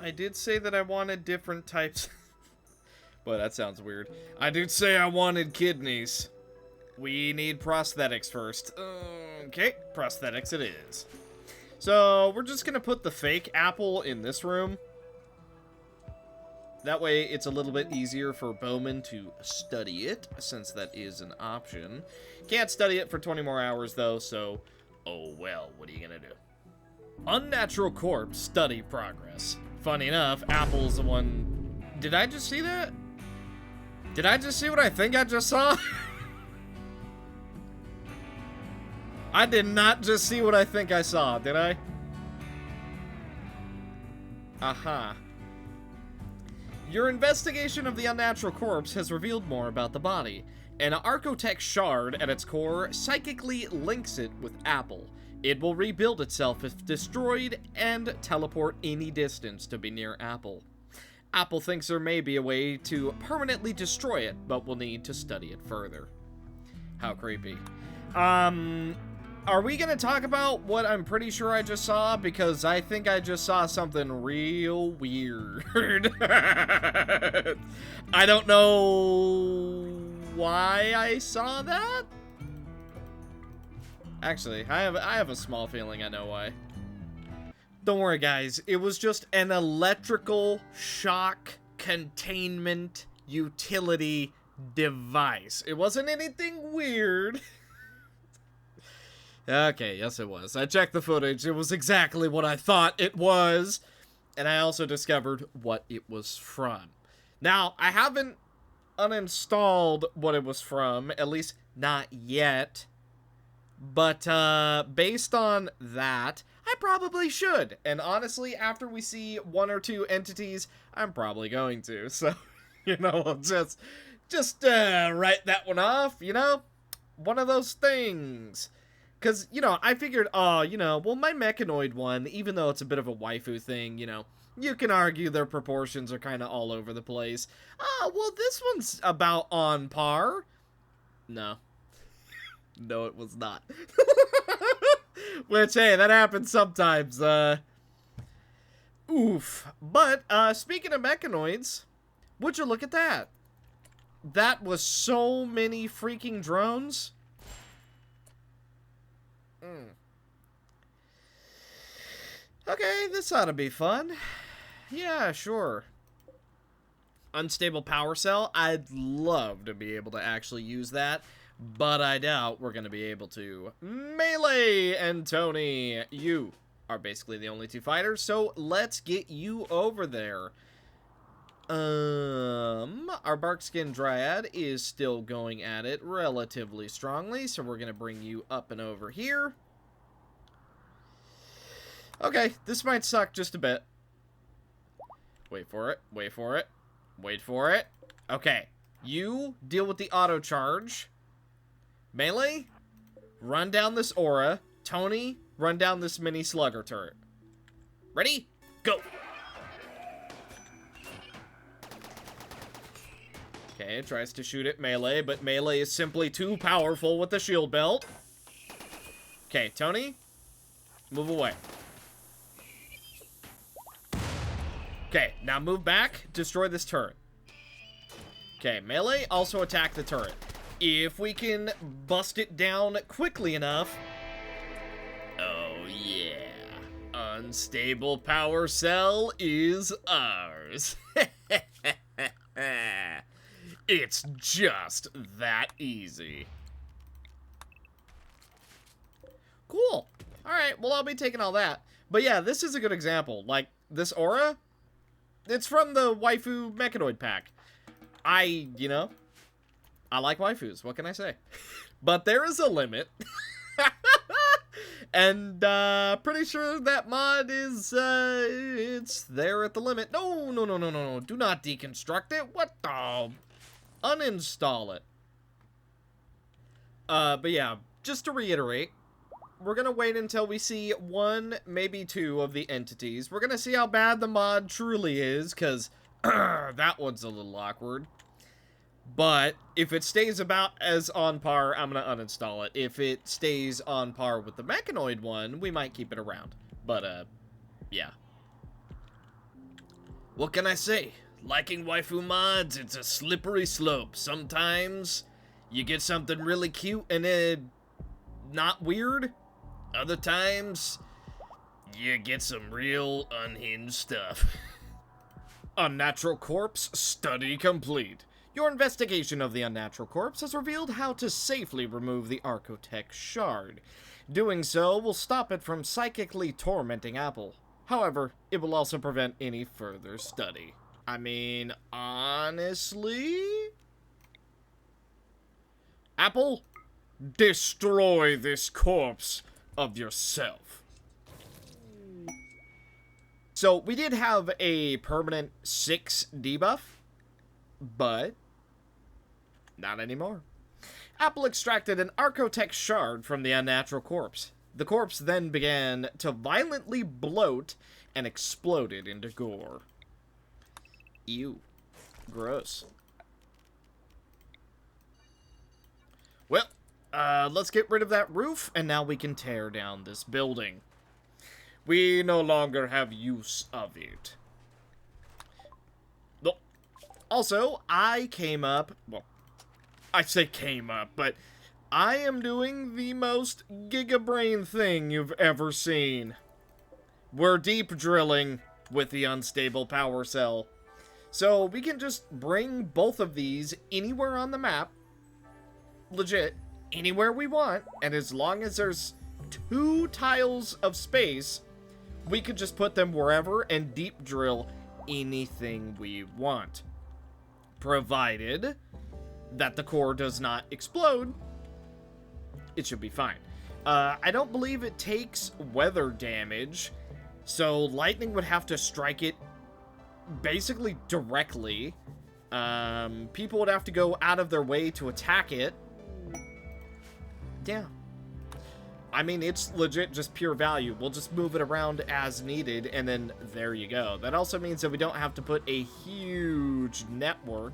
I did say that I wanted different types. Boy, that sounds weird. I did say I wanted kidneys. We need prosthetics first. Okay, prosthetics it is. So, we're just gonna put the fake apple in this room. That way, it's a little bit easier for Bowman to study it, since that is an option. Can't study it for 20 more hours, though, so... oh, well, what are you gonna do? Unnatural corpse study progress. Funny enough, Apple's the one... Did I just see that? Did I just see what I think I just saw? I did not just see what I think I saw, did I? Aha. Your investigation of the unnatural corpse has revealed more about the body. An Archonexus shard at its core psychically links it with Apple. It will rebuild itself if destroyed and teleport any distance to be near Apple. Apple thinks there may be a way to permanently destroy it, but we'll need to study it further. How creepy. Are we gonna talk about what I'm pretty sure I just saw? Because I think I just saw something real weird. I don't know why I saw that. Actually, I have a small feeling I know why. Don't worry, guys. It was just an electrical shock containment utility device. It wasn't anything weird. Okay, yes it was. I checked the footage. It was exactly what I thought it was. And I also discovered what it was from. Now, I haven't uninstalled what it was from. At least not yet. But based on that, I probably should. And honestly, after we see one or two entities, I'm probably going to. So, you know, I'll just write that one off, you know? One of those things. Because, you know, I figured, oh, you know, well, my mechanoid one, even though it's a bit of a waifu thing, you know, you can argue their proportions are kind of all over the place. Oh, well, this one's about on par. No. No, it was not. Which, hey, that happens sometimes. Oof. But, speaking of mechanoids, would you look at that? That was so many freaking drones. Okay, this ought to be fun. Yeah, sure. Unstable power cell. I'd love to be able to actually use that, but I doubt we're going to be able to. Melee and Tony, you are basically the only two fighters, so let's get you over there. Our Barkskin Dryad is still going at it relatively strongly, so we're going to bring you up and over here. Okay, this might suck just a bit. Wait for it, wait for it, wait for it. Okay, you deal with the auto charge. Melee, run down this aura. Tony, run down this mini slugger turret. Ready? Go! Okay, it tries to shoot at Melee, but Melee is simply too powerful with the shield belt. Okay, Tony, move away. Okay, now move back, destroy this turret. Okay, Melee, also attack the turret. If we can bust it down quickly enough. Oh yeah, unstable power cell is ours. It's just that easy. Cool. Alright, well, I'll be taking all that. But yeah, this is a good example. Like, this aura, it's from the waifu mechanoid pack. I like waifus. What can I say? But there is a limit. And, pretty sure that mod is, it's there at the limit. No. Do not deconstruct it. What the? Uninstall it. But yeah, just to reiterate, we're gonna wait until we see 1, maybe 2 of the entities. We're gonna see how bad the mod truly is, because that one's a little awkward. But if it stays about as on par, I'm gonna uninstall it. If it stays on par with the mechanoid one, we might keep it around. But, yeah. What can I say? Liking waifu mods, it's a slippery slope. Sometimes you get something really cute and not weird. Other times, you get some real unhinged stuff. Unnatural corpse study complete. Your investigation of the unnatural corpse has revealed how to safely remove the Archonexus shard. Doing so will stop it from psychically tormenting Apple. However, it will also prevent any further study. I mean, honestly? Apple, destroy this corpse of yourself. So, we did have a permanent 6 debuff, but not anymore. Apple extracted an Archonexus shard from the unnatural corpse. The corpse then began to violently bloat and exploded into gore. Ew. Gross. Well, let's get rid of that roof, and now we can tear down this building. We no longer have use of it. Also, I came up, well, I say came up, but I am doing the most gigabrain thing you've ever seen. We're deep drilling with the unstable power cell. So we can just bring both of these anywhere on the map, legit, anywhere we want, and as long as there's 2 tiles of space, we could just put them wherever and deep drill anything we want. Provided that the core does not explode, it should be fine. I don't believe it takes weather damage, so lightning would have to strike it basically directly. People would have to go out of their way to attack it. Yeah. I mean, it's legit just pure value. We'll just move it around as needed, and then there you go. That also means that we don't have to put a huge network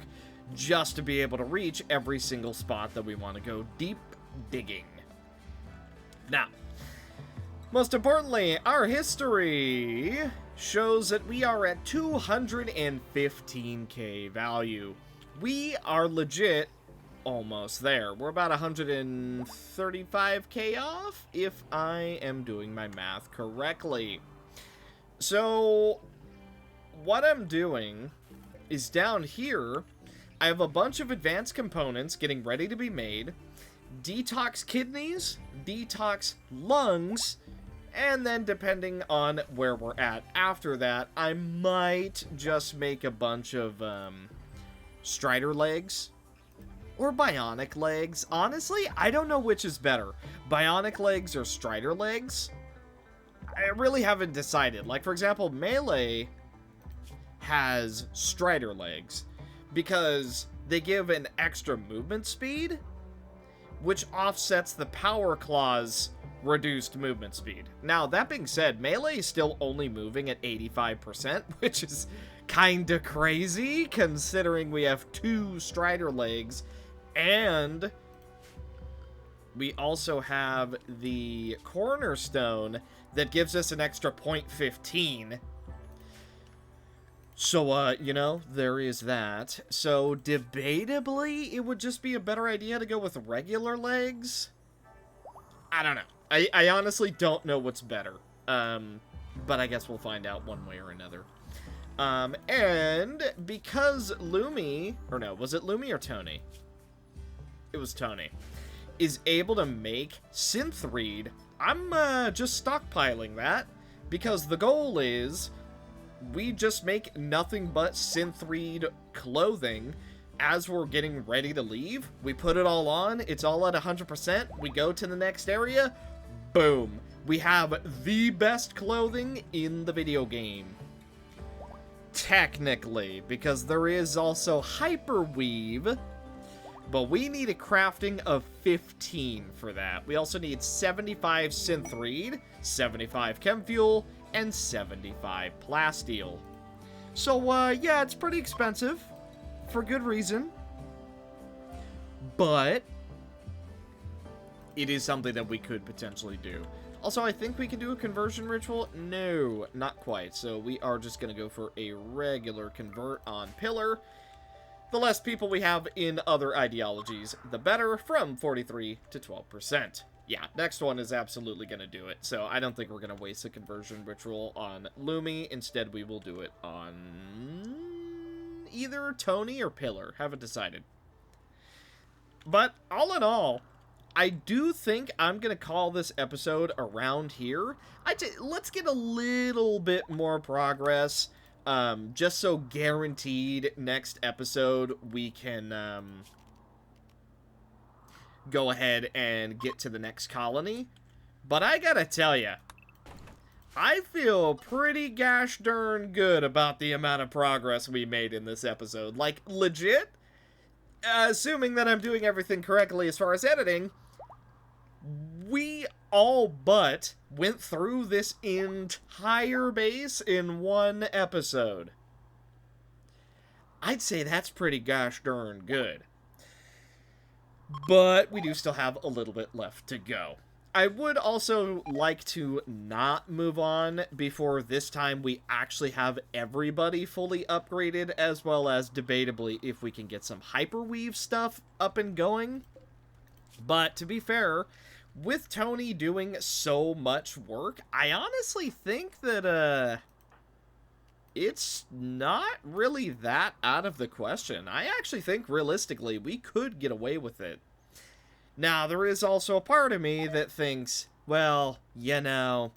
just to be able to reach every single spot that we want to go deep digging. Now, most importantly, our history shows that we are at 215k value. We are legit almost there. We're about 135k off, if I am doing my math correctly. So, what I'm doing is down here, I have a bunch of advanced components getting ready to be made. Detox kidneys, detox lungs, and then depending on where we're at after that, I might just make a bunch of Strider legs. Or bionic legs. Honestly, I don't know which is better. Bionic legs or Strider legs? I really haven't decided. Like, for example, Melee has Strider legs because they give an extra movement speed, which offsets the Power Claw's reduced movement speed. Now, that being said, Melee is still only moving at 85%, which is kinda crazy considering we have 2 Strider legs. And we also have the cornerstone that gives us an extra 0.15. So, you know, there is that. So, debatably, it would just be a better idea to go with regular legs. I don't know. I honestly don't know what's better. But I guess we'll find out one way or another. And because Lumi, or no, was it Lumi or Tony? It was Tony, is able to make synth read, I'm just stockpiling that Because the goal is, we just make nothing but synth-read clothing as we're getting ready to leave. We put it all on, it's all at 100%, we go to the next area, boom. We have the best clothing in the video game. Technically, because there is also hyperweave, but we need a crafting of 15 for that. We also need 75 synth reed, 75 chem fuel, and 75 plasteel. So, yeah, it's pretty expensive, for good reason, but it is something that we could potentially do. Also, I think we can do a conversion ritual. No, not quite. So we are just going to go for a regular convert on pillar. The less people we have in other ideologies, the better, from 43 to 12%. Yeah, next one is absolutely going to do it. So I don't think we're going to waste a conversion ritual on Lumi. Instead, we will do it on either Tony or Pillar. Haven't decided. But all in all, I do think I'm going to call this episode around here. Let's get a little bit more progress, just so guaranteed next episode we can go ahead and get to the next colony. But I gotta tell ya, I feel pretty gosh darn good about the amount of progress we made in this episode. Like, legit, assuming that I'm doing everything correctly as far as editing, we all but went through this entire base in one episode. I'd say that's pretty gosh darn good. But we do still have a little bit left to go. I would also like to not move on before this time we actually have everybody fully upgraded, as well as debatably if we can get some hyperweave stuff up and going. But to be fair, with Tony doing so much work, I honestly think that, it's not really that out of the question. I actually think, realistically, we could get away with it. Now, there is also a part of me that thinks, well, you know,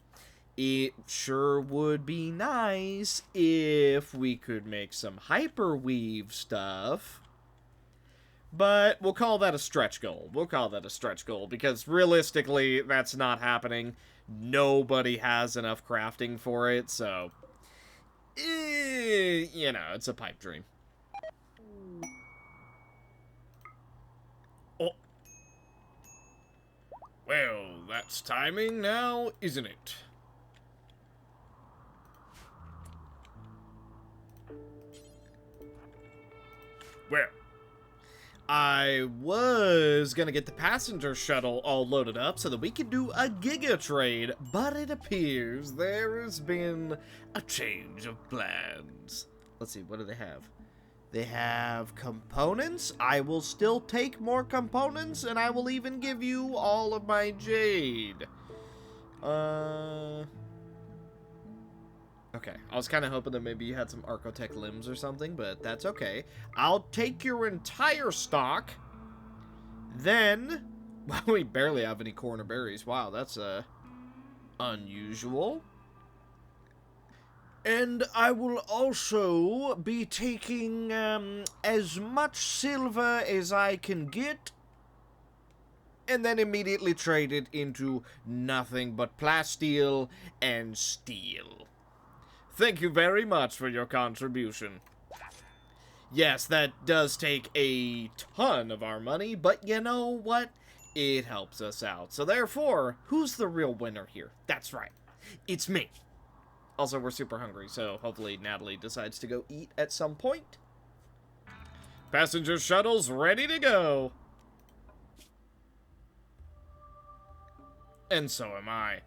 it sure would be nice if we could make some hyperweave stuff. But we'll call that a stretch goal. We'll call that a stretch goal, because realistically, that's not happening. Nobody has enough crafting for it, so, you know, it's a pipe dream. Oh. Well, that's timing now, isn't it? Well, I was gonna get the passenger shuttle all loaded up so that we could do a giga trade, but it appears there has been a change of plans. Let's see, what do they have? They have components. I will still take more components, and I will even give you all of my jade. Okay, I was kind of hoping that maybe you had some Archotech limbs or something, but that's okay. I'll take your entire stock. Then, well, we barely have any corner berries. Wow, that's unusual. And I will also be taking as much silver as I can get, and then immediately trade it into nothing but plasteel and steel. Thank you very much for your contribution. Yes, that does take a ton of our money, but you know what? It helps us out. So therefore, who's the real winner here? That's right. It's me. Also, we're super hungry, so hopefully Natalie decides to go eat at some point. passenger shuttle's ready to go. And so am I.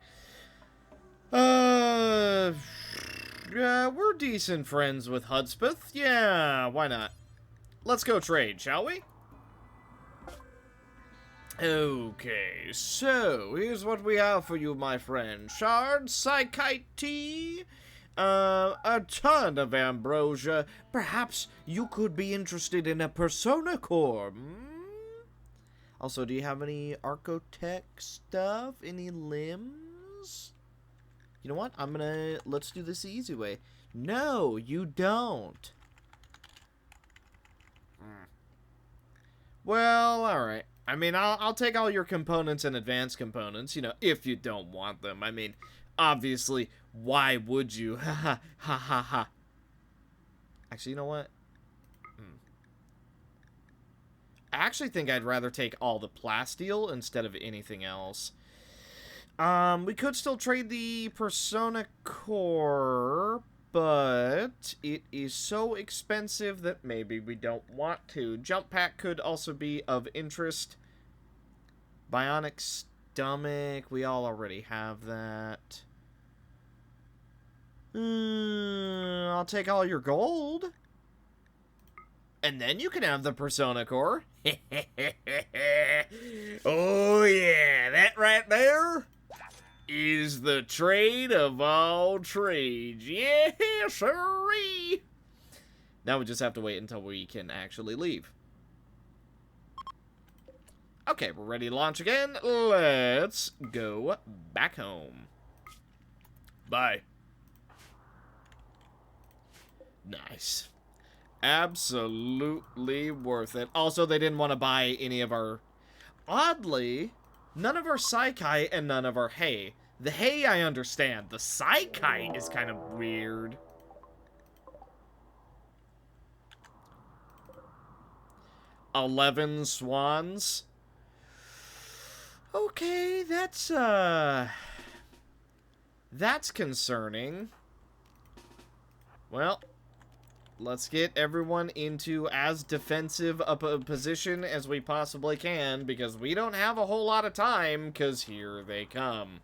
We're decent friends with Hudspeth. Yeah, why not? Let's go trade, shall we? Okay, so here's what we have for you, my friend. Shards, psychite tea, a ton of ambrosia. Perhaps you could be interested in a persona core. Also, do you have any Archotech stuff? Any limbs? You know what? Let's do this the easy way. No, you don't. Well, alright. I mean, I'll take all your components and advanced components, you know, if you don't want them. I mean, obviously, why would you? Ha ha ha ha ha. Actually, you know what? I actually think I'd rather take all the plasteel instead of anything else. We could still trade the Persona Core, but it is so expensive that maybe we don't want to. Jump Pack could also be of interest. Bionic Stomach, we all already have that. I'll take all your gold. And then you can have the Persona Core. Oh yeah, that right there is the trade of all trades. Yeah, sirree. Now we just have to wait until we can actually leave. Okay, we're ready to launch again. Let's go back home. Bye. Nice. Absolutely worth it. Also, they didn't want to buy any of our... Oddly, none of our Psykai and none of our hay. The hay I understand. The Psykai is kind of weird. $11 swans. Okay, that's concerning. Well, let's get everyone into as defensive a position as we possibly can, because we don't have a whole lot of time, because here they come.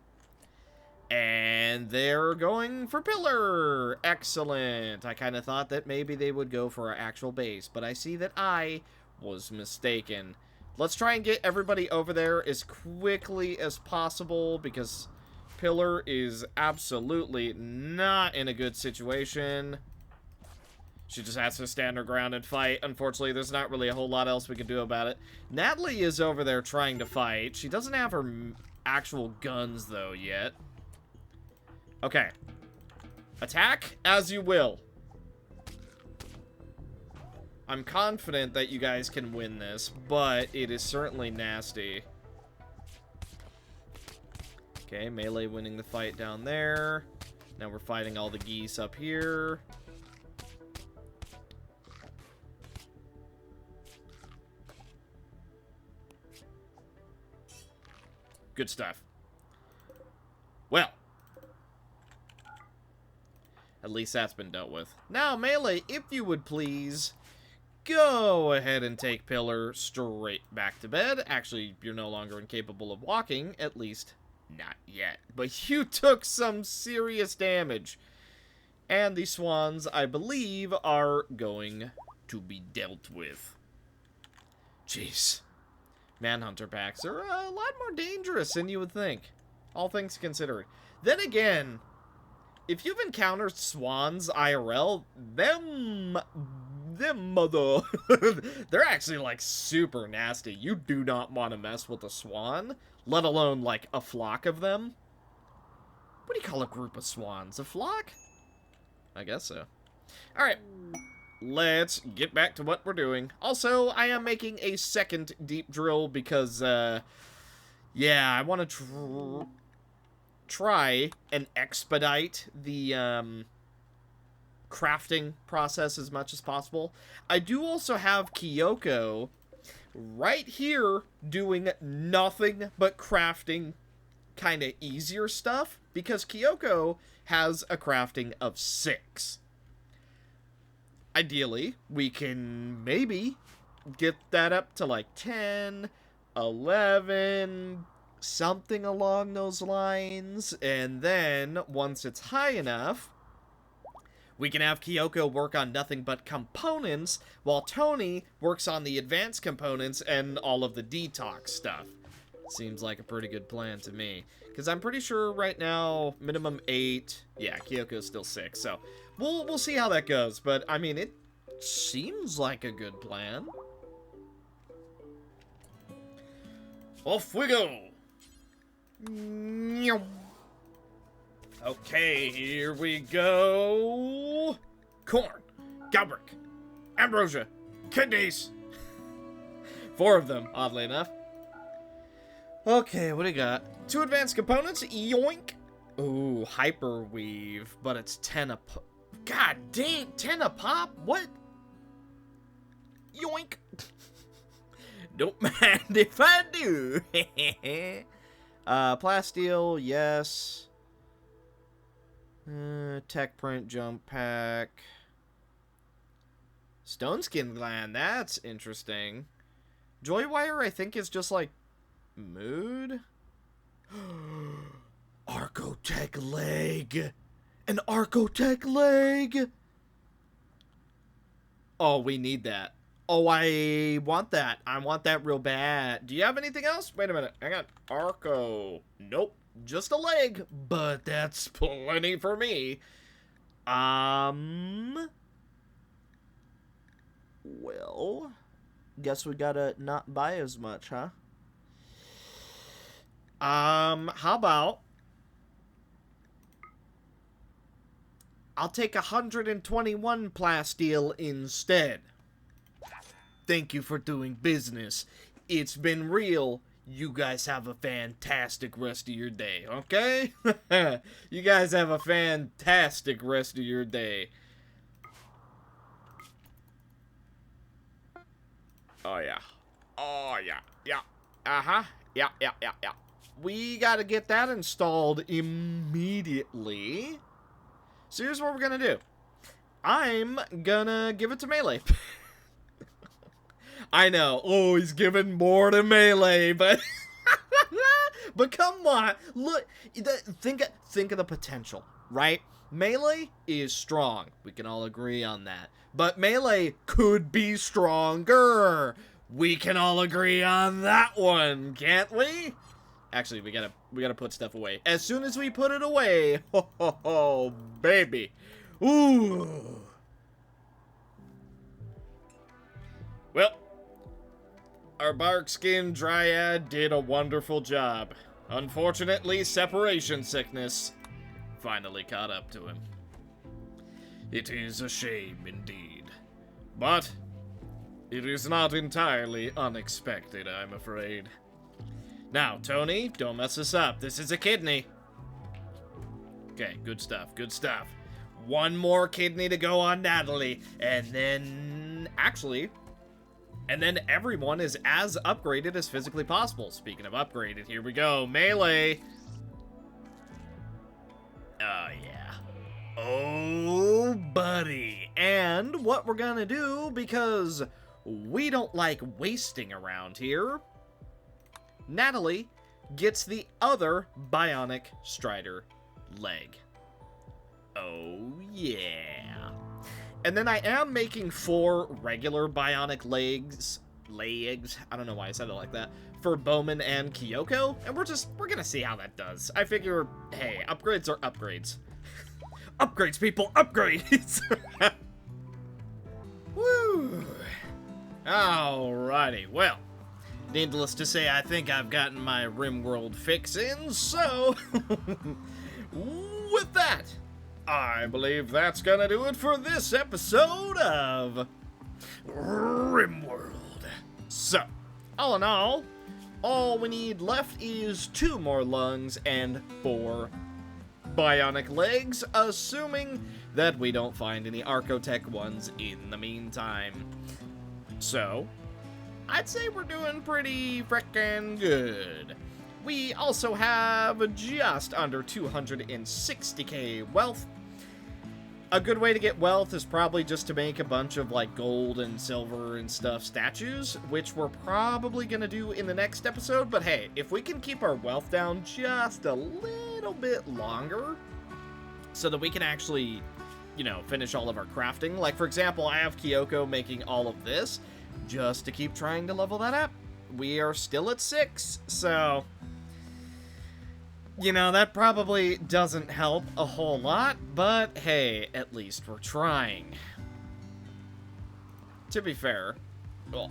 And they're going for pillar. Excellent. I kind of thought that maybe they would go for our actual base, but I see that I was mistaken. Let's try and get everybody over there as quickly as possible, because pillar is absolutely not in a good situation. She just has to stand her ground and fight. Unfortunately, there's not really a whole lot else we can do about it. Natalie is over there trying to fight. She doesn't have her actual guns, though, yet. Okay. Attack as you will. I'm confident that you guys can win this, but it is certainly nasty. Okay, melee winning the fight down there. Now we're fighting all the geese up here. Good stuff. Well, at least that's been dealt with. Now, melee, if you would please, go ahead and take pillar straight back to bed. Actually, you're no longer incapable of walking, at least not yet. But you took some serious damage. And the swans, I believe, are going to be dealt with. Jeez. Manhunter packs are a lot more dangerous than you would think, all things considered. Then again, if you've encountered swans IRL, them mother, they're actually like super nasty. You do not want to mess with a swan, let alone like a flock of them. What do you call a group of swans? A flock? I guess so. All right. Let's get back to what we're doing. Also, I am making a second deep drill because, yeah, I want to try and expedite the, crafting process as much as possible. I do also have Kyoko right here doing nothing but crafting kind of easier stuff, because Kyoko has a crafting of 6. Ideally, we can maybe get that up to like 10, 11, something along those lines. And then, once it's high enough, we can have Kyoko work on nothing but components, while Tony works on the advanced components and all of the detox stuff. Seems like a pretty good plan to me. Because I'm pretty sure right now, minimum 8. Yeah, Kyoko's still 6, so we'll see how that goes. But, I mean, it seems like a good plan. Off we go. Okay, here we go. Corn, Galbrick, Ambrosia, Kidneys. 4 of them, oddly enough. Okay, what do you got? 2 advanced components, yoink. Ooh, hyperweave, but it's 10 a pop. God dang, 10 a pop? What? Yoink. Don't mind if I do. Plasteel, yes. Tech print jump pack. Stone skin gland, that's interesting. Joy wire, I think, is just like mood. Archotech leg. An Archotech leg. Oh, we need that. Oh, I want that. I want that real bad. Do you have anything else? Wait a minute. I got Arco. Nope. Just a leg. But that's plenty for me. Well, guess we gotta not buy as much, huh? How about I'll take 121 plasteel instead. Thank you for doing business. It's been real. You guys have a fantastic rest of your day, okay? You guys have a fantastic rest of your day. Oh, yeah. Oh, yeah. Yeah. Uh-huh. Yeah. We gotta get that installed immediately. So here's what we're gonna do. I'm gonna give it to Melee. I know. Oh, he's giving more to Melee, but but come on, look. Think of the potential, right? Melee is strong. We can all agree on that. But Melee could be stronger. We can all agree on that one, can't we? Actually, we gotta put stuff away. As soon as we put it away, oh baby, ooh. Well. Our bark skin dryad did a wonderful job. Unfortunately, separation sickness finally caught up to him. It is a shame indeed. But it is not entirely unexpected, I'm afraid. Now, Tony, don't mess us up. This is a kidney. Okay, good stuff, good stuff. One more kidney to go on Natalie, and then... actually... and then everyone is as upgraded as physically possible. Speaking of upgraded, here we go. Melee. Oh, yeah. Oh, buddy. And what we're gonna do, because we don't like wasting around here, Natalie gets the other Bionic Strider leg. Oh, yeah. And then I am making 4 regular bionic legs, I don't know why I said it like that, for Bowman and Kyoko, and we're gonna see how that does. I figure, hey, upgrades are upgrades. Upgrades, people, upgrades! Woo! Alrighty, well, needless to say, I think I've gotten my RimWorld fix in, so, with that, I believe that's gonna do it for this episode of RimWorld. So, all in all we need left is 2 more lungs and 4 bionic legs, assuming that we don't find any Archotech ones in the meantime. So, I'd say we're doing pretty frickin' good. We also have just under 260k wealth. A good way to get wealth is probably just to make a bunch of, like, gold and silver and stuff statues, which we're probably going to do in the next episode. But hey, if we can keep our wealth down just a little bit longer so that we can actually, you know, finish all of our crafting. Like, for example, I have Kyoko making all of this just to keep trying to level that up. We are still at 6, so... you know, that probably doesn't help a whole lot, but hey, at least we're trying. To be fair, well,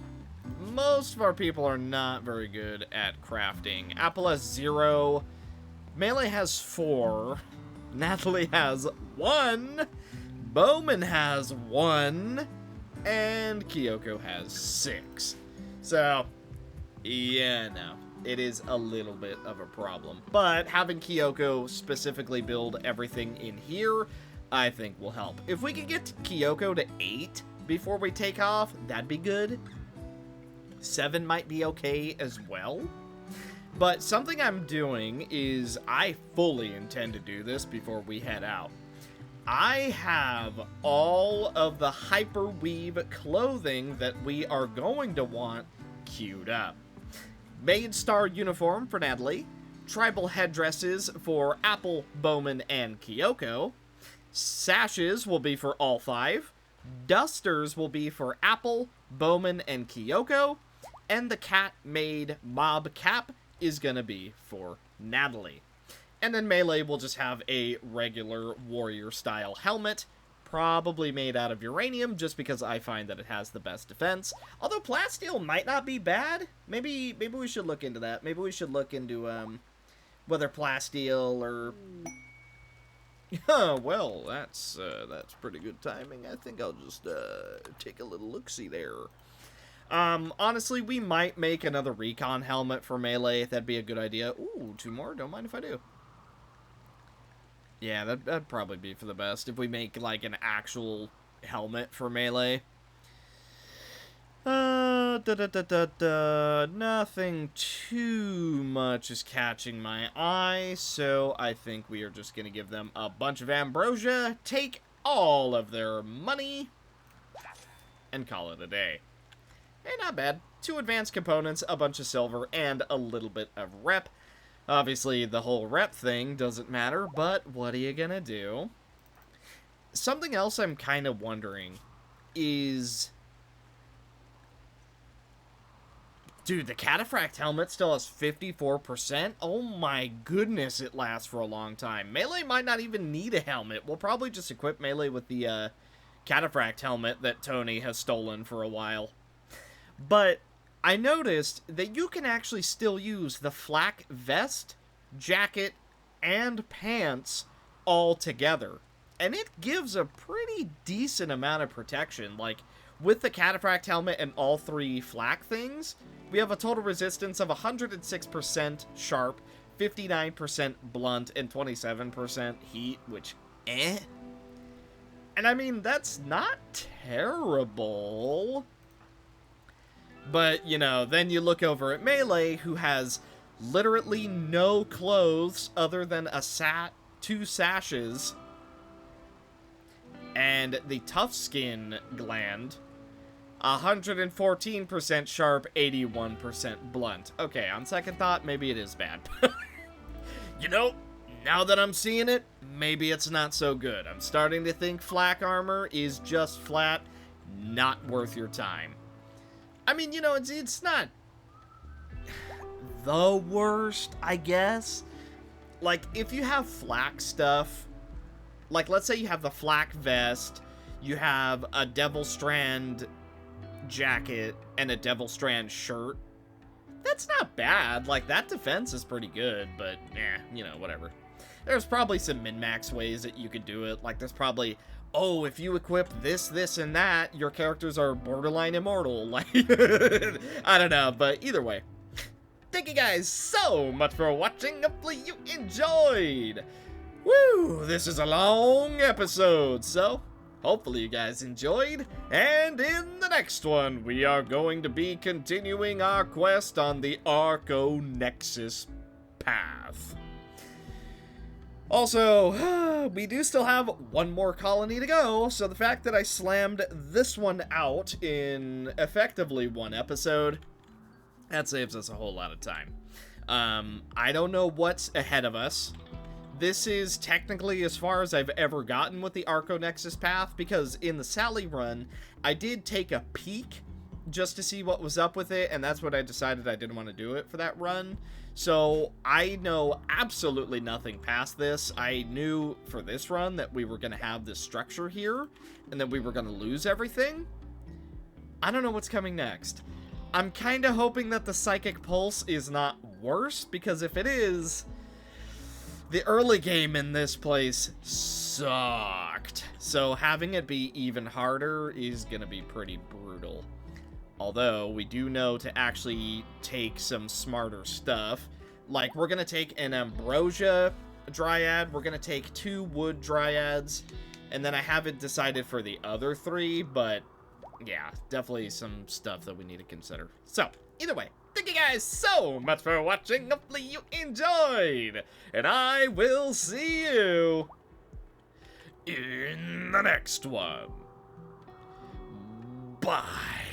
most of our people are not very good at crafting. Apple has 0, Melee has 4, Natalie has 1. Bowman has 1. And Kyoko has 6. So, yeah, no. It is a little bit of a problem. But having Kyoko specifically build everything in here, I think will help. If we could get Kyoko to 8 before we take off, that'd be good. 7 might be okay as well. But something I'm doing is I fully intend to do this before we head out. I have all of the hyperweave clothing that we are going to want queued up. Maid Star uniform for Natalie, tribal headdresses for Apple, Bowman, and Kyoko, sashes will be for all 5, dusters will be for Apple, Bowman, and Kyoko, and the cat-made mob cap is gonna be for Natalie. And then Melee will just have a regular warrior-style helmet, probably made out of uranium, just because I find that it has the best defense. Although plasteel might not be bad. Maybe we should look into that. Maybe we should look into whether plasteel or... well, that's pretty good timing. I think I'll just take a little look-see there. Honestly, we might make another recon helmet for Melee. That'd be a good idea. Ooh, 2 more? Don't mind if I do. Yeah, that'd probably be for the best if we make, like, an actual helmet for Melee. Nothing too much is catching my eye, so I think we are just gonna give them a bunch of ambrosia, take all of their money, and call it a day. Hey, not bad. 2 advanced components, a bunch of silver, and a little bit of rep. Obviously, the whole rep thing doesn't matter, but what are you gonna do? Something else I'm kind of wondering is... Dude, the Cataphract helmet still has 54%? Oh my goodness, it lasts for a long time. Melee might not even need a helmet. We'll probably just equip Melee with the Cataphract helmet that Tony has stolen for a while. But I noticed that you can actually still use the flak vest, jacket, and pants all together. And it gives a pretty decent amount of protection. Like, with the Cataphract helmet and all 3 flak things, we have a total resistance of 106% sharp, 59% blunt, and 27% heat, which, And I mean, that's not terrible. But, you know, then you look over at Melee, who has literally no clothes other than 2 sashes, and the tough skin gland, 114% sharp, 81% blunt. Okay, on second thought, maybe it is bad. You know, now that I'm seeing it, maybe it's not so good. I'm starting to think flak armor is just flat, not worth your time. I mean, you know, it's not the worst, I guess. Like, if you have flak stuff, like, let's say you have the flak vest, you have a Devil Strand jacket, and a Devil Strand shirt, that's not bad. Like, that defense is pretty good, but, you know, whatever. There's probably some min-max ways that you could do it. Like, there's probably... oh, if you equip this, this, and that, your characters are borderline immortal. Like, I don't know, but either way. Thank you guys so much for watching. Hopefully you enjoyed. Woo, this is a long episode, so hopefully you guys enjoyed. And in the next one, we are going to be continuing our quest on the Archonexus path. Also, we do still have 1 more colony to go, so the fact that I slammed this one out in effectively 1 episode, that saves us a whole lot of time. I don't know what's ahead of us. This is technically as far as I've ever gotten with the Archonexus path, because in the Sally run, I did take a peek just to see what was up with it, and that's what I decided I didn't want to do it for that run. So I know absolutely nothing past this. I knew for this run that we were going to have this structure here, and that we were going to lose everything. I don't know what's coming next. I'm kind of hoping that the Psychic Pulse is not worse, because if it is, The early game in this place sucked. So having it be even harder is going to be pretty brutal. Although, we do know to actually take some smarter stuff. Like, we're going to take an Ambrosia Dryad, we're going to take 2 Wood Dryads, and then I haven't decided for the other 3, but yeah, definitely some stuff that we need to consider. So, either way, thank you guys so much for watching. Hopefully you enjoyed, and I will see you in the next one. Bye.